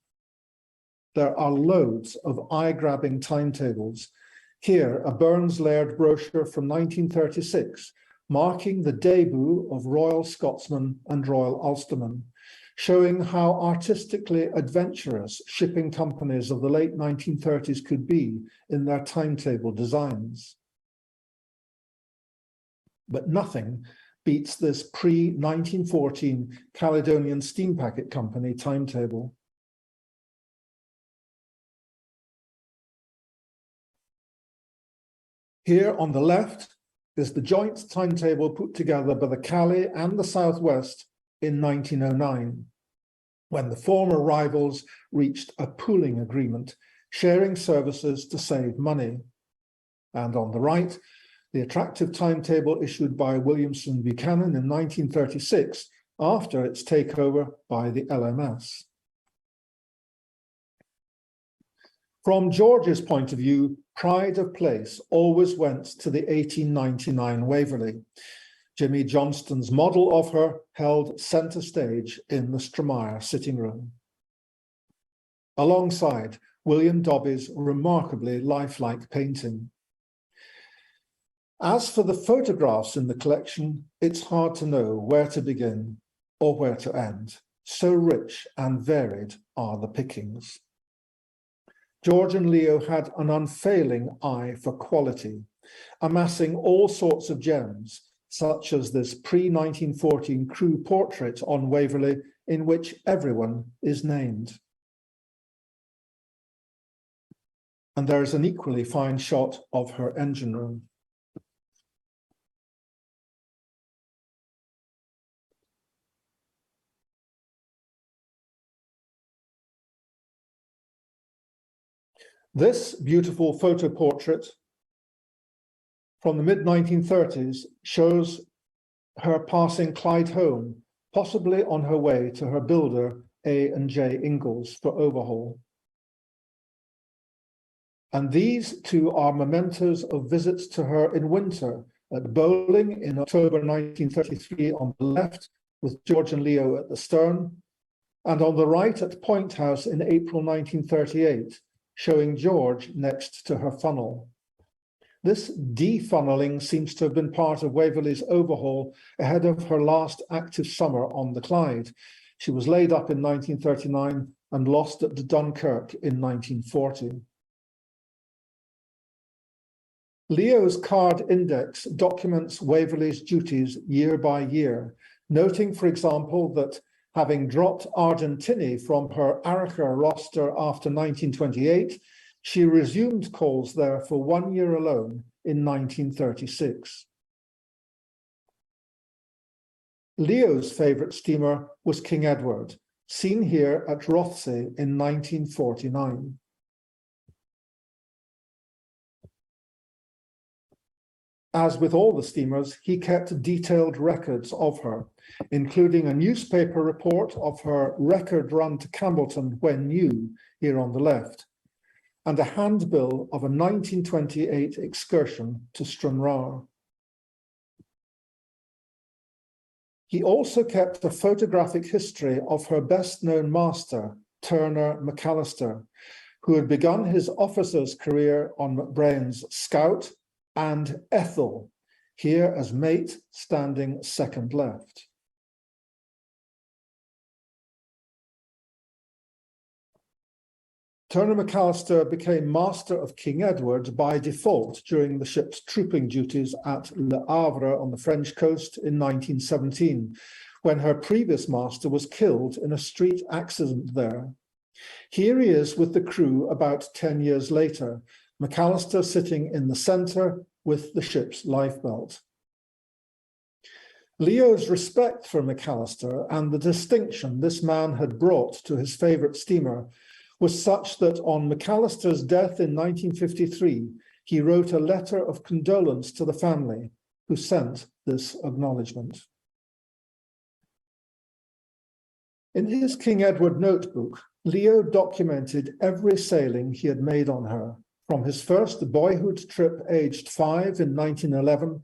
Speaker 2: There are loads of eye-grabbing timetables. Here, a Burns-Laird brochure from 1936, marking the debut of Royal Scotsman and Royal Ulsterman, showing how artistically adventurous shipping companies of the late 1930s could be in their timetable designs. But nothing beats this pre-1914 Caledonian Steam Packet Company timetable. Here on the left is the joint timetable put together by the Calais and the South West in 1909, when the former rivals reached a pooling agreement, sharing services to save money. And on the right, the attractive timetable issued by Williamson Buchanan in 1936 after its takeover by the LMS. From George's point of view, pride of place always went to the 1899 Waverley. Jimmy Johnston's model of her held centre stage in the Stromier sitting room, alongside William Dobby's remarkably lifelike painting. As for the photographs in the collection, it's hard to know where to begin or where to end. So rich and varied are the pickings. George and Leo had an unfailing eye for quality, amassing all sorts of gems, such as this pre-1914 crew portrait on Waverley, in which everyone is named. And there is an equally fine shot of her engine room. This beautiful photo portrait from the mid-1930s shows her passing Clyde home, possibly on her way to her builder, A&J Ingalls, for overhaul. And these two are mementos of visits to her in winter at Bowling in October 1933 on the left, with George and Leo at the stern, and on the right at Point House in April 1938, showing George next to her funnel. This defunneling seems to have been part of Waverley's overhaul ahead of her last active summer on the Clyde. She was laid up in 1939 and lost at Dunkirk in 1940. Leo's card index documents Waverley's duties year by year, noting, for example, that having dropped Argentini from her Arica roster after 1928, she resumed calls there for 1 year alone in 1936. Leo's favourite steamer was King Edward, seen here at Rothsay in 1949. As with all the steamers, he kept detailed records of her, including a newspaper report of her record run to Campbellton when new, here on the left. and a handbill of a 1928 excursion to Stranraer. He also kept a photographic history of her best-known master, Turner McAllister, who had begun his officer's career on MacBrayne's Scout, and Ethel, here as mate, standing second left. Turner McAllister became Master of King Edward by default during the ship's trooping duties at Le Havre on the French coast in 1917, when her previous master was killed in a street accident there. Here he is with the crew about 10 years later, McAllister sitting in the centre with the ship's lifebelt. Leo's respect for McAllister and the distinction this man had brought to his favourite steamer was such that on McAllister's death in 1953, he wrote a letter of condolence to the family, who sent this acknowledgement. In his King Edward notebook, Leo documented every sailing he had made on her, from his first boyhood trip aged 5 in 1911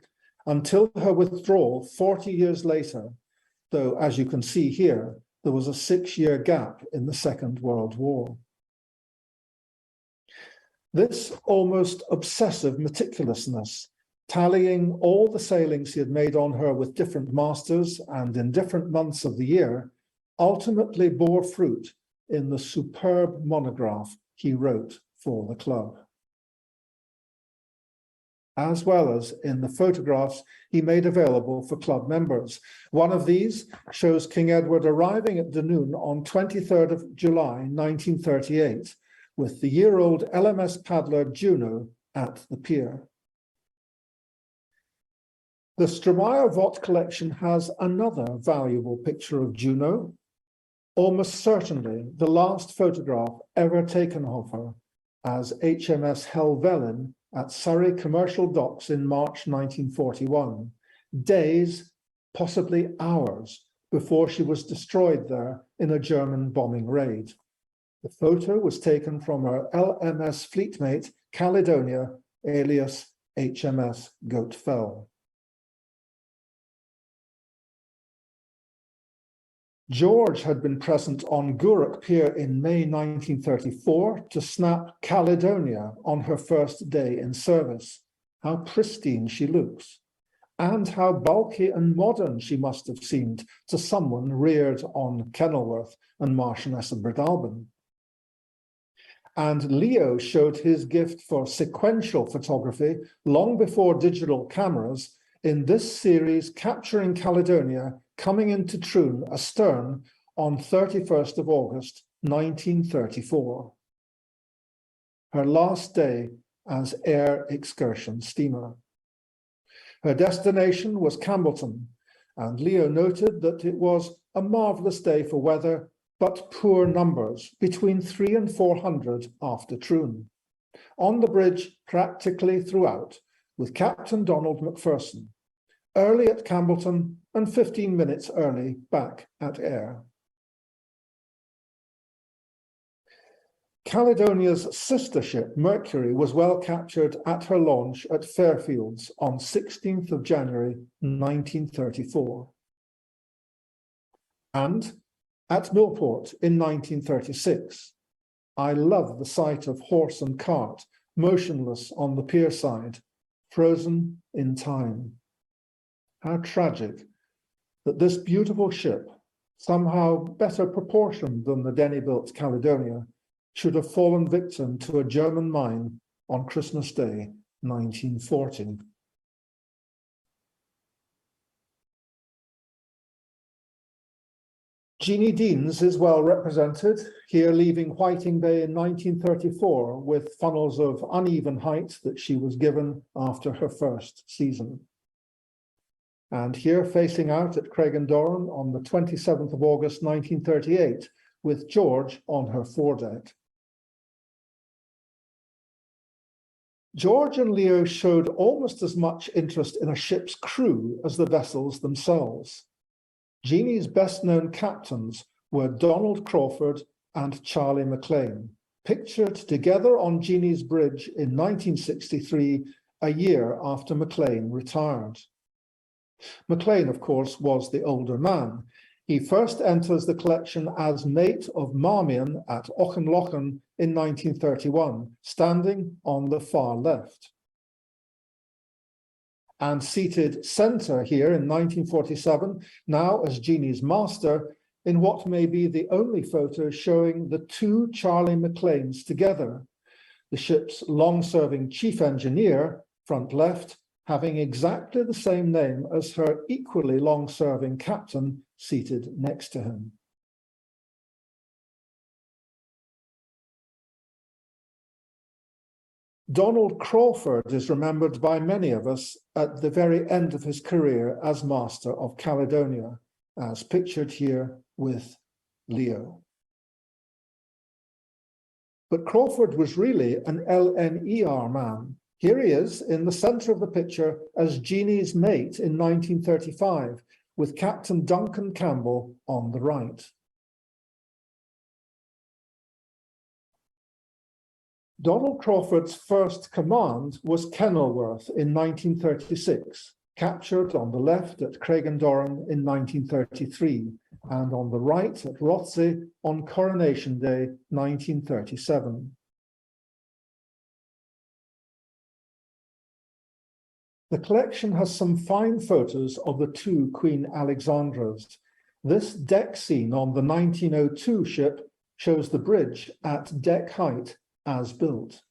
Speaker 2: until her withdrawal 40 years later, though, as you can see here, there was a 6-year gap in the Second World War. This almost obsessive meticulousness, tallying all the sailings he had made on her with different masters and in different months of the year, ultimately bore fruit in the superb monograph he wrote for the club, as well as in the photographs he made available for club members. One of these shows King Edward arriving at Dunoon on 23rd of July 1938, with the year-old LMS paddler Juno at the pier. The Stromier-Vogt collection has another valuable picture of Juno, almost certainly the last photograph ever taken of her as HMS Helvellyn at Surrey Commercial Docks in March 1941, days, possibly hours, before she was destroyed there in a German bombing raid. The photo was taken from her LMS fleetmate Caledonia, alias HMS Goatfell. George had been present on Gourock Pier in May 1934 to snap Caledonia on her first day in service. How pristine she looks, and how bulky and modern she must have seemed to someone reared on Kenilworth and Marchioness of Breadalbane. And Leo showed his gift for sequential photography long before digital cameras in this series capturing Caledonia coming into Troon astern on 31st of August 1934, her last day as air excursion steamer. Her destination was Campbelltown, and Leo noted that it was a marvellous day for weather, but poor numbers, between 300 and 400 after Troon. On the bridge practically throughout, with Captain Donald Macpherson, early at Campbelltown and 15 minutes early back at Ayr. Caledonia's sister ship, Mercury, was well captured at her launch at Fairfields on 16th of January 1934. And at Millport in 1936, I love the sight of horse and cart motionless on the pier side, frozen in time. How tragic that this beautiful ship, somehow better proportioned than the Denny-built Caledonia, should have fallen victim to a German mine on Christmas Day, 1940. Jeannie Deans is well represented, here leaving Whiting Bay in 1934 with funnels of uneven height that she was given after her first season. And here facing out at Craigendoran on the 27th of August 1938 with George on her foredeck. George and Leo showed almost as much interest in a ship's crew as the vessels themselves. Jeannie's best-known captains were Donald Crawford and Charlie McLean, pictured together on Jeannie's Bridge in 1963, a year after Maclean retired. Maclean, of course, was the older man. He first enters the collection as mate of Marmion at Auchinlechen in 1931, standing on the far left. And seated centre here in 1947, now as Jeannie's master, in what may be the only photo showing the two Charlie Macleans together, the ship's long-serving chief engineer, front left, having exactly the same name as her equally long-serving captain seated next to him. Donald Crawford is remembered by many of us at the very end of his career as Master of Caledonia, as pictured here with Leo. But Crawford was really an LNER man. Here he is in the centre of the picture as Jeannie's mate in 1935, with Captain Duncan Campbell on the right. Donald Crawford's first command was Kenilworth in 1936, captured on the left at Craigendoran in 1933, and on the right at Rothsay on Coronation Day 1937. The collection has some fine photos of the two Queen Alexandras. This deck scene on the 1902 ship shows the bridge at deck height as built.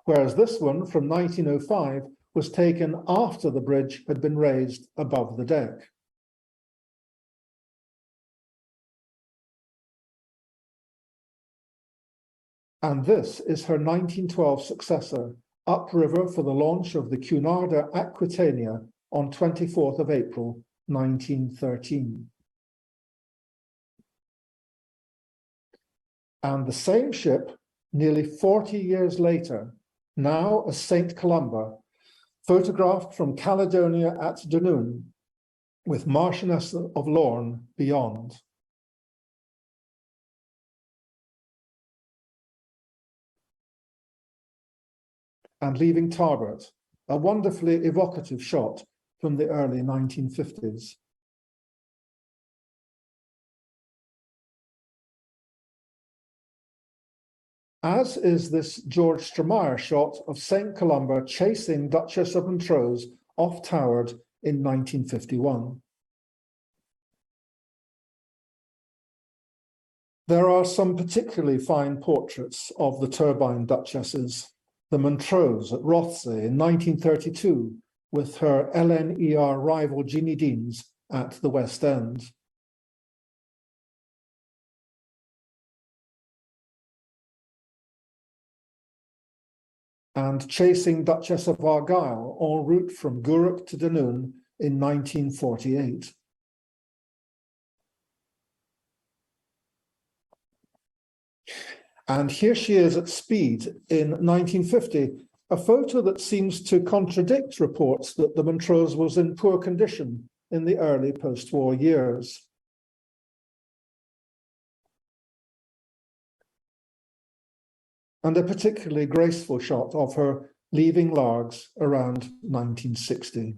Speaker 2: Whereas this one from 1905 was taken after the bridge had been raised above the deck. And this is her 1912 successor, upriver for the launch of the Cunarder Aquitania on 24th of April, 1913. And the same ship, nearly 40 years later, now as St. Columba, photographed from Caledonia at Dunoon, with Marchioness of Lorne beyond. And leaving Tarbert, a wonderfully evocative shot from the early 1950s. As is this George Stromier shot of St. Columba chasing Duchess of Montrose off Toward in 1951. There are some particularly fine portraits of the turbine duchesses. The Montrose at Rothsay in 1932, with her LNER rival Jeannie Deans at the West End. And chasing Duchess of Argyll en route from Gourock to Dunoon in 1948. And here she is at speed in 1950, a photo that seems to contradict reports that the Montrose was in poor condition in the early post-war years. And a particularly graceful shot of her leaving Largs around 1960.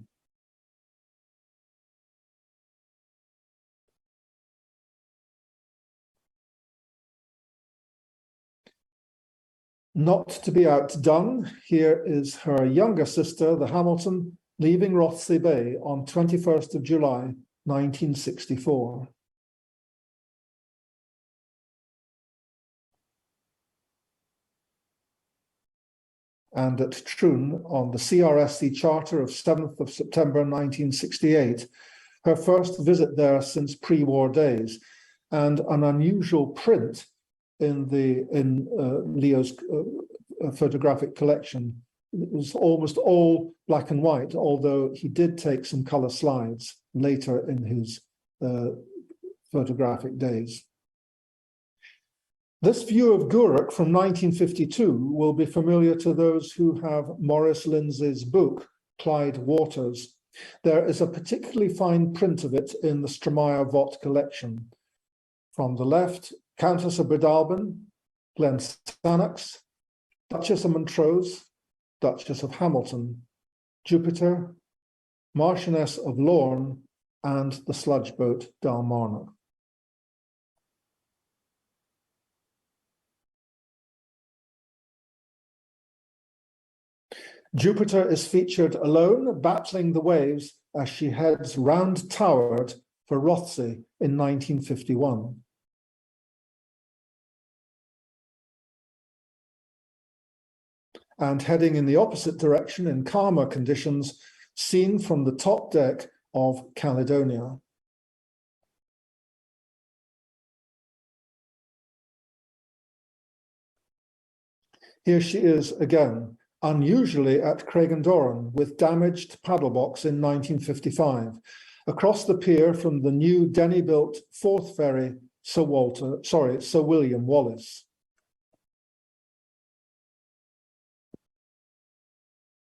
Speaker 2: Not to be outdone, here is her younger sister, the Hamilton, leaving Rothsay Bay on 21st of July, 1964. And at Troon on the CRSC Charter of 7th of September 1968, her first visit there since pre-war days, and an unusual print in Leo's photographic collection. It was almost all black and white, although he did take some colour slides later in his photographic days. This view of Gourock from 1952 will be familiar to those who have Maurice Lindsay's book, Clyde Waters. There is a particularly fine print of it in the Stromier-Vogt collection. From the left, Countess of Breadalbane, Glensannox, Duchess of Montrose, Duchess of Hamilton, Jupiter, Marchioness of Lorne, and the sludge boat Dalmarnock. Jupiter is featured alone, battling the waves as she heads round-towered for Rothesay in 1951. And heading in the opposite direction in calmer conditions, seen from the top deck of Caledonia. Here she is again, unusually at Craigendoran with damaged paddlebox in 1955, across the pier from the new Denny-built fourth ferry, Sir William Wallace.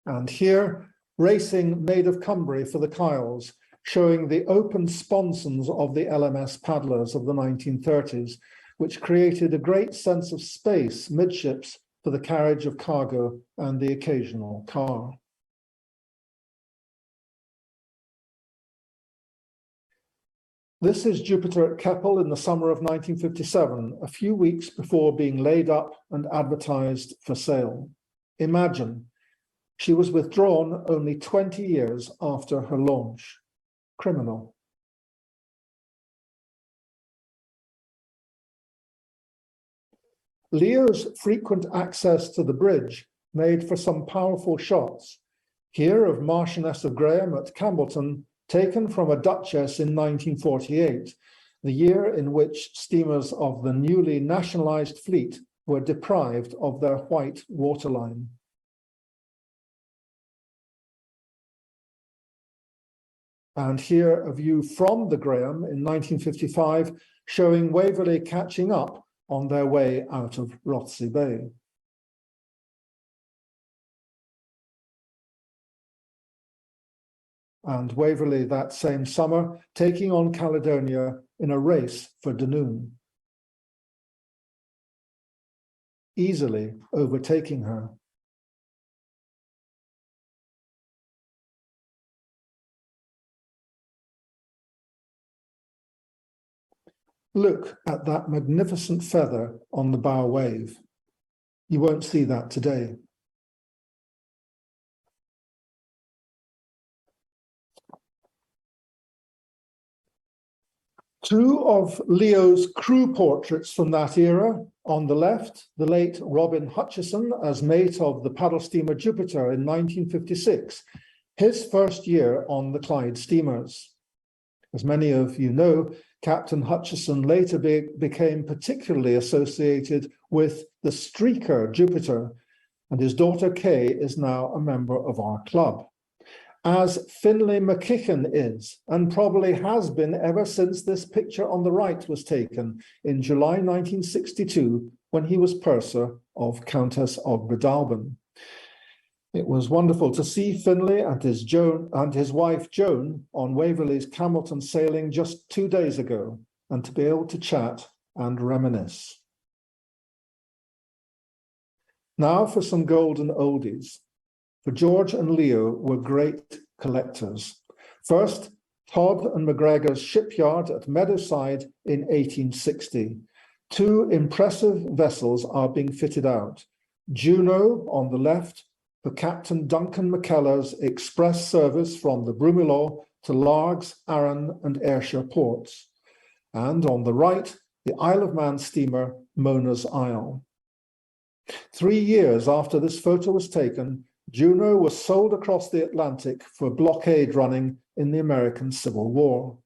Speaker 2: And here, racing Maid of Cumbrae for the Kyles, showing the open sponsons of the LMS paddlers of the 1930s, which created a great sense of space midships for the carriage of cargo and the occasional car. This is Jupiter at Keppel in the summer of 1957, a few weeks before being laid up and advertised for sale. Imagine, she was withdrawn only 20 years after her launch. Criminal. Leo's frequent access to the bridge made for some powerful shots. Here of Marchioness of Graham at Campbellton, taken from a Duchess in 1948, the year in which steamers of the newly nationalised fleet were deprived of their white waterline. And here a view from the Graham in 1955, showing Waverley catching up on their way out of Rothesay Bay. And Waverley that same summer, taking on Caledonia in a race for Dunoon, easily overtaking her. Look at that magnificent feather on the bow wave. You won't see that today. Two of Leo's crew portraits from that era. On the left, the late Robin Hutchison as mate of the paddle steamer Jupiter in 1956, his first year on the Clyde steamers. As many of you know, Captain Hutchison later became particularly associated with the streaker Jupiter, and his daughter Kay is now a member of our club. As Finlay McKichen is, and probably has been ever since this picture on the right was taken in July 1962, when he was purser of Countess of Breadalbane. It was wonderful to see Finlay and his wife Joan on Waverley's Campbellton sailing just 2 days ago, and to be able to chat and reminisce. Now for some golden oldies. For George and Leo were great collectors. First, Todd and McGregor's shipyard at Meadowside in 1860. Two impressive vessels are being fitted out. Juno on the left, for Captain Duncan McKellar's express service from the Broomielaw to Largs, Arran and Ayrshire ports. And on the right, the Isle of Man steamer Mona's Isle. 3 years after this photo was taken, Juno was sold across the Atlantic for blockade running in the American Civil War.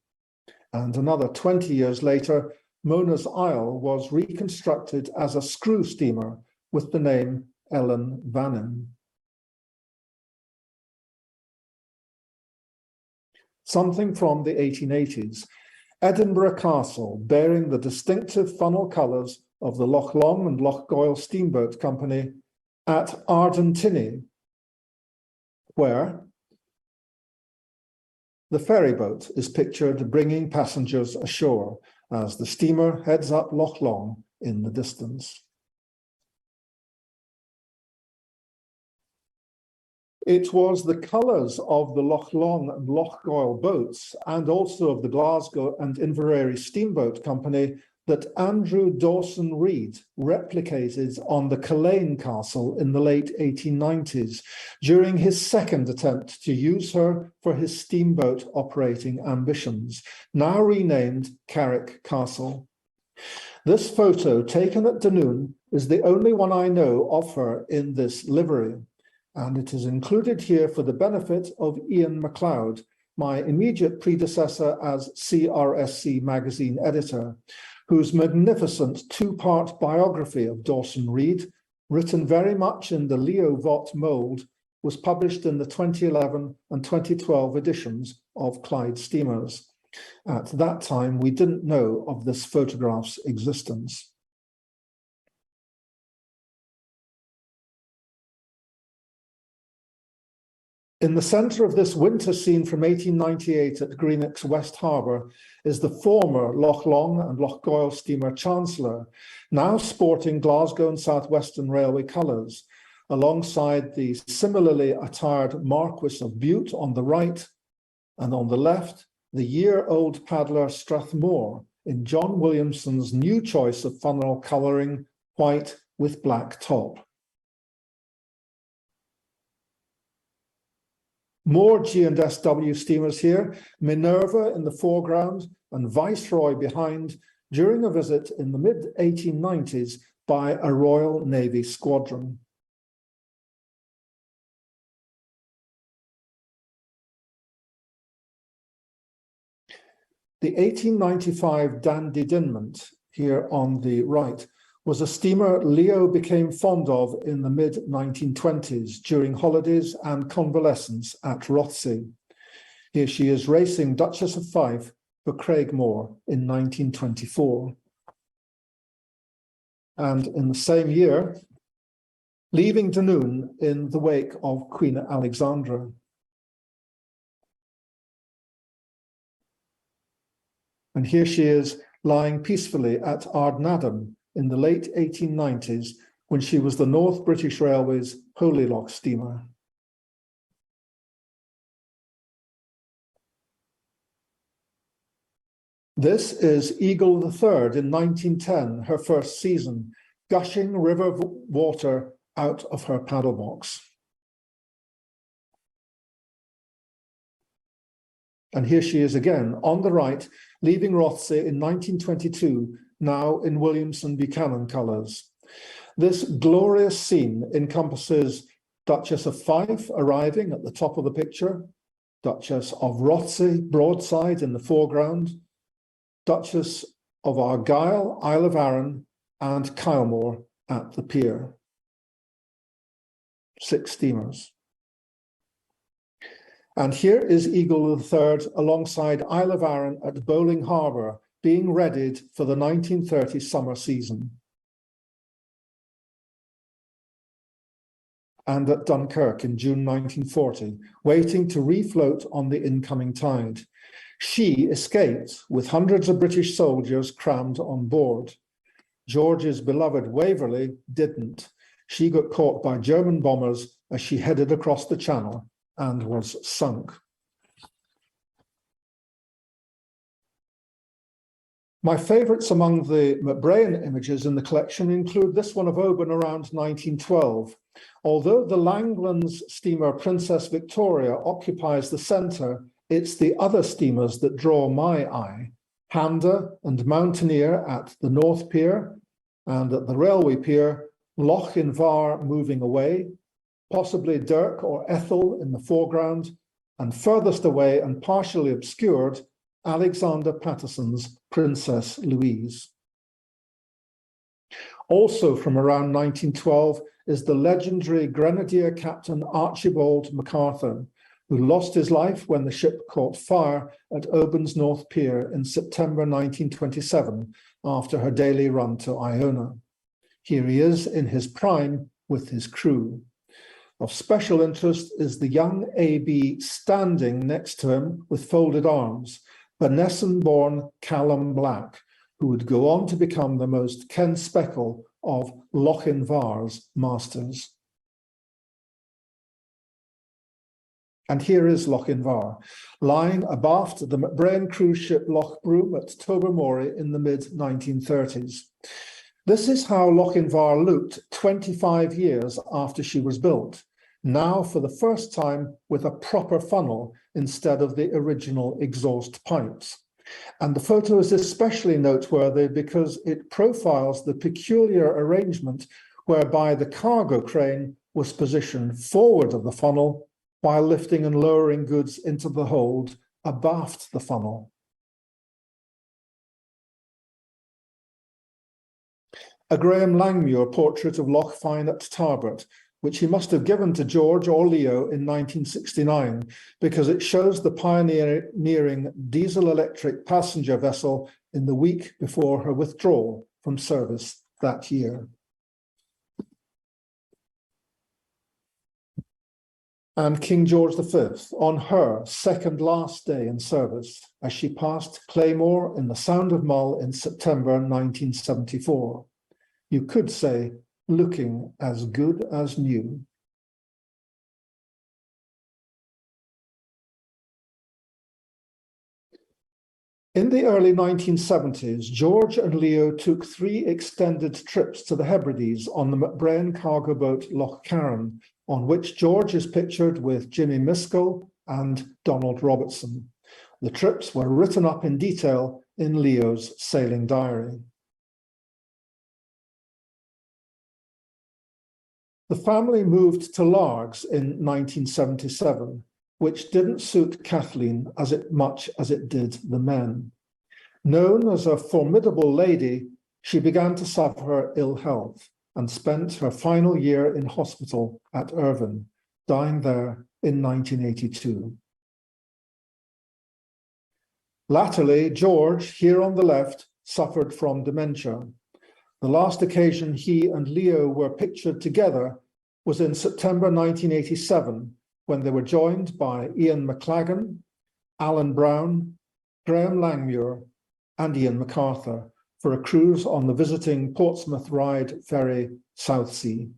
Speaker 2: And another 20 years later, Mona's Isle was reconstructed as a screw steamer with the name Ellen Vannin. Something from the 1880s, Edinburgh Castle, bearing the distinctive funnel colours of the Loch Long and Loch Goil Steamboat Company at Ardentiny, where the ferry boat is pictured bringing passengers ashore. as the steamer heads up Loch Long in the distance. It was the colours of the Loch Long and Loch Goil boats, and also of the Glasgow and Inverary Steamboat Company, that Andrew Dawson Reid replicated on the Culzean Castle in the late 1890s during his second attempt to use her for his steamboat operating ambitions, now renamed Carrick Castle. This photo, taken at Dunoon, is the only one I know of her in this livery, and it is included here for the benefit of Ian MacLeod, my immediate predecessor as CRSC magazine editor, whose magnificent two-part biography of Dawson Reid, written very much in the Leo Vogt mould, was published in the 2011 and 2012 editions of Clyde Steamers. At that time, we didn't know of this photograph's existence. In the centre of this winter scene from 1898 at Greenock's West Harbour is the former Loch Long and Loch Goil steamer Chancellor, now sporting Glasgow and South Western Railway colours, alongside the similarly attired Marquis of Bute on the right, and on the left, the year-old paddler Strathmore in John Williamson's new choice of funnel colouring, white with black top. More G&SW steamers here, Minerva in the foreground and Viceroy behind, during a visit in the mid-1890s by a Royal Navy squadron. The 1895 Dandy Dinmont, here on the right, was a steamer Leo became fond of in the mid-1920s during holidays and convalescence at Rothesay. Here she is racing Duchess of Fife for Craigmore in 1924. And in the same year, leaving Dunoon in the wake of Queen Alexandra. And here she is lying peacefully at Ardnadam in the late 1890s when she was the North British Railway's Holyloch steamer. This is Eagle III in 1910, her first season, gushing river water out of her paddle box. And here she is again, on the right, leaving Rothesay in 1922, now in Williamson Buchanan colours. This glorious scene encompasses Duchess of Fife arriving at the top of the picture, Duchess of Rothesay broadside in the foreground, Duchess of Argyll, Isle of Arran, and Kylemore at the pier. 6 steamers. And here is Eagle III alongside Isle of Arran at Bowling Harbour, being readied for the 1930 summer season. And at Dunkirk in June 1940, waiting to refloat on the incoming tide. She escaped with hundreds of British soldiers crammed on board. George's beloved Waverley didn't. She got caught by German bombers as she headed across the Channel and was sunk. My favourites among the McBrayan images in the collection include this one of Oban around 1912. Although the Langlands steamer Princess Victoria occupies the centre, it's the other steamers that draw my eye. Handa and Mountaineer at the North Pier, and at the Railway Pier, Loch Invar moving away, possibly Dirk or Ethel in the foreground, and furthest away and partially obscured, Alexander Patterson's Princess Louise. Also from around 1912 is the legendary Grenadier Captain Archibald MacArthur, who lost his life when the ship caught fire at Oban's North Pier in September 1927 after her daily run to Iona. Here he is in his prime with his crew. Of special interest is the young AB standing next to him with folded arms, Benesson-born Callum Black, who would go on to become the most ken speckle of Lochinvar's masters. And here is Lochinvar, lying abaft the McBrain cruise ship Lochbroom at Tobermory in the mid-1930s. This is how Lochinvar looked 25 years after she was built, now for the first time with a proper funnel instead of the original exhaust pipes. And the photo is especially noteworthy because it profiles the peculiar arrangement whereby the cargo crane was positioned forward of the funnel while lifting and lowering goods into the hold abaft the funnel. A Graham Langmuir portrait of Loch Fyne at Tarbert, which he must have given to George or Leo in 1969, because it shows the pioneering diesel-electric passenger vessel in the week before her withdrawal from service that year. And King George V on her second last day in service as she passed Claymore in the Sound of Mull in September 1974. You could say, looking as good as new. In the early 1970s, George and Leo took 3 extended trips to the Hebrides on the McBrain cargo boat Loch Carron, on which George is pictured with Jimmy Miskell and Donald Robertson. The trips were written up in detail in Leo's sailing diary. The family moved to Largs in 1977, which didn't suit Kathleen much as it did the men. Known as a formidable lady, she began to suffer ill health and spent her final year in hospital at Irvine, dying there in 1982. Latterly, George, here on the left, suffered from dementia. The last occasion he and Leo were pictured together was in September 1987, when they were joined by Ian McLagan, Alan Brown, Graham Langmuir, and Ian MacArthur for a cruise on the visiting Portsmouth Ryde ferry South Sea.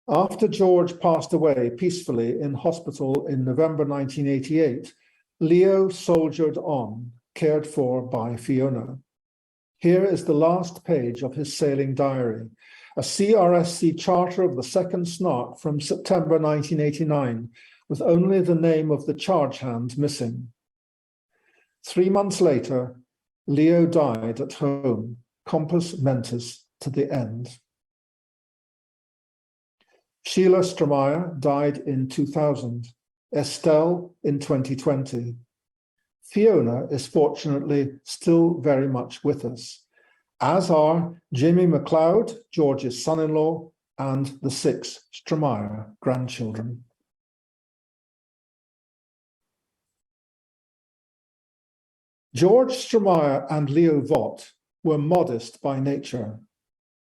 Speaker 2: After George passed away peacefully in hospital in November 1988, Leo soldiered on, cared for by Fiona. Here is the last page of his sailing diary, a CRSC charter of the Second Snark from September 1989, with only the name of the charge hand missing. 3 months later, Leo died at home, compos mentis to the end. Sheila Stromier died in 2000, Estelle in 2020. Fiona is fortunately still very much with us, as are Jimmy MacLeod, George's son-in-law, and the 6 Stromier grandchildren. George Stromier and Leo Vogt were modest by nature,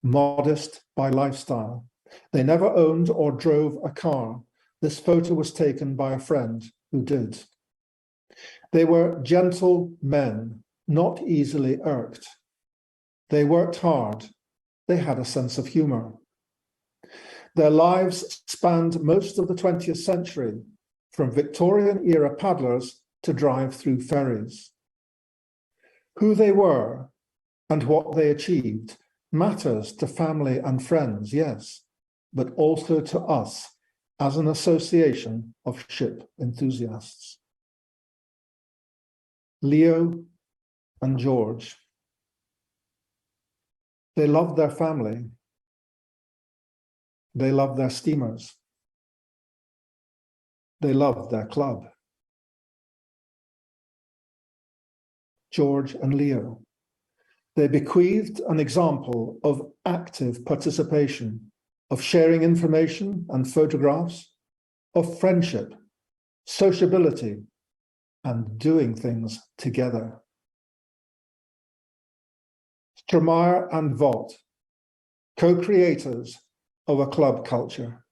Speaker 2: modest by lifestyle. They never owned or drove a car. This photo was taken by a friend who did. They were gentle men, not easily irked. They worked hard. They had a sense of humor. Their lives spanned most of the 20th century, from Victorian-era paddlers to drive-through ferries. Who they were and what they achieved matters to family and friends, yes, but also to us as an association of ship enthusiasts. Leo and George. They loved their family. They loved their steamers. They loved their club. George and Leo. They bequeathed an example of active participation, of sharing information and photographs, of friendship, sociability, and doing things together. Stromier and Vogt, co-creators of a club culture.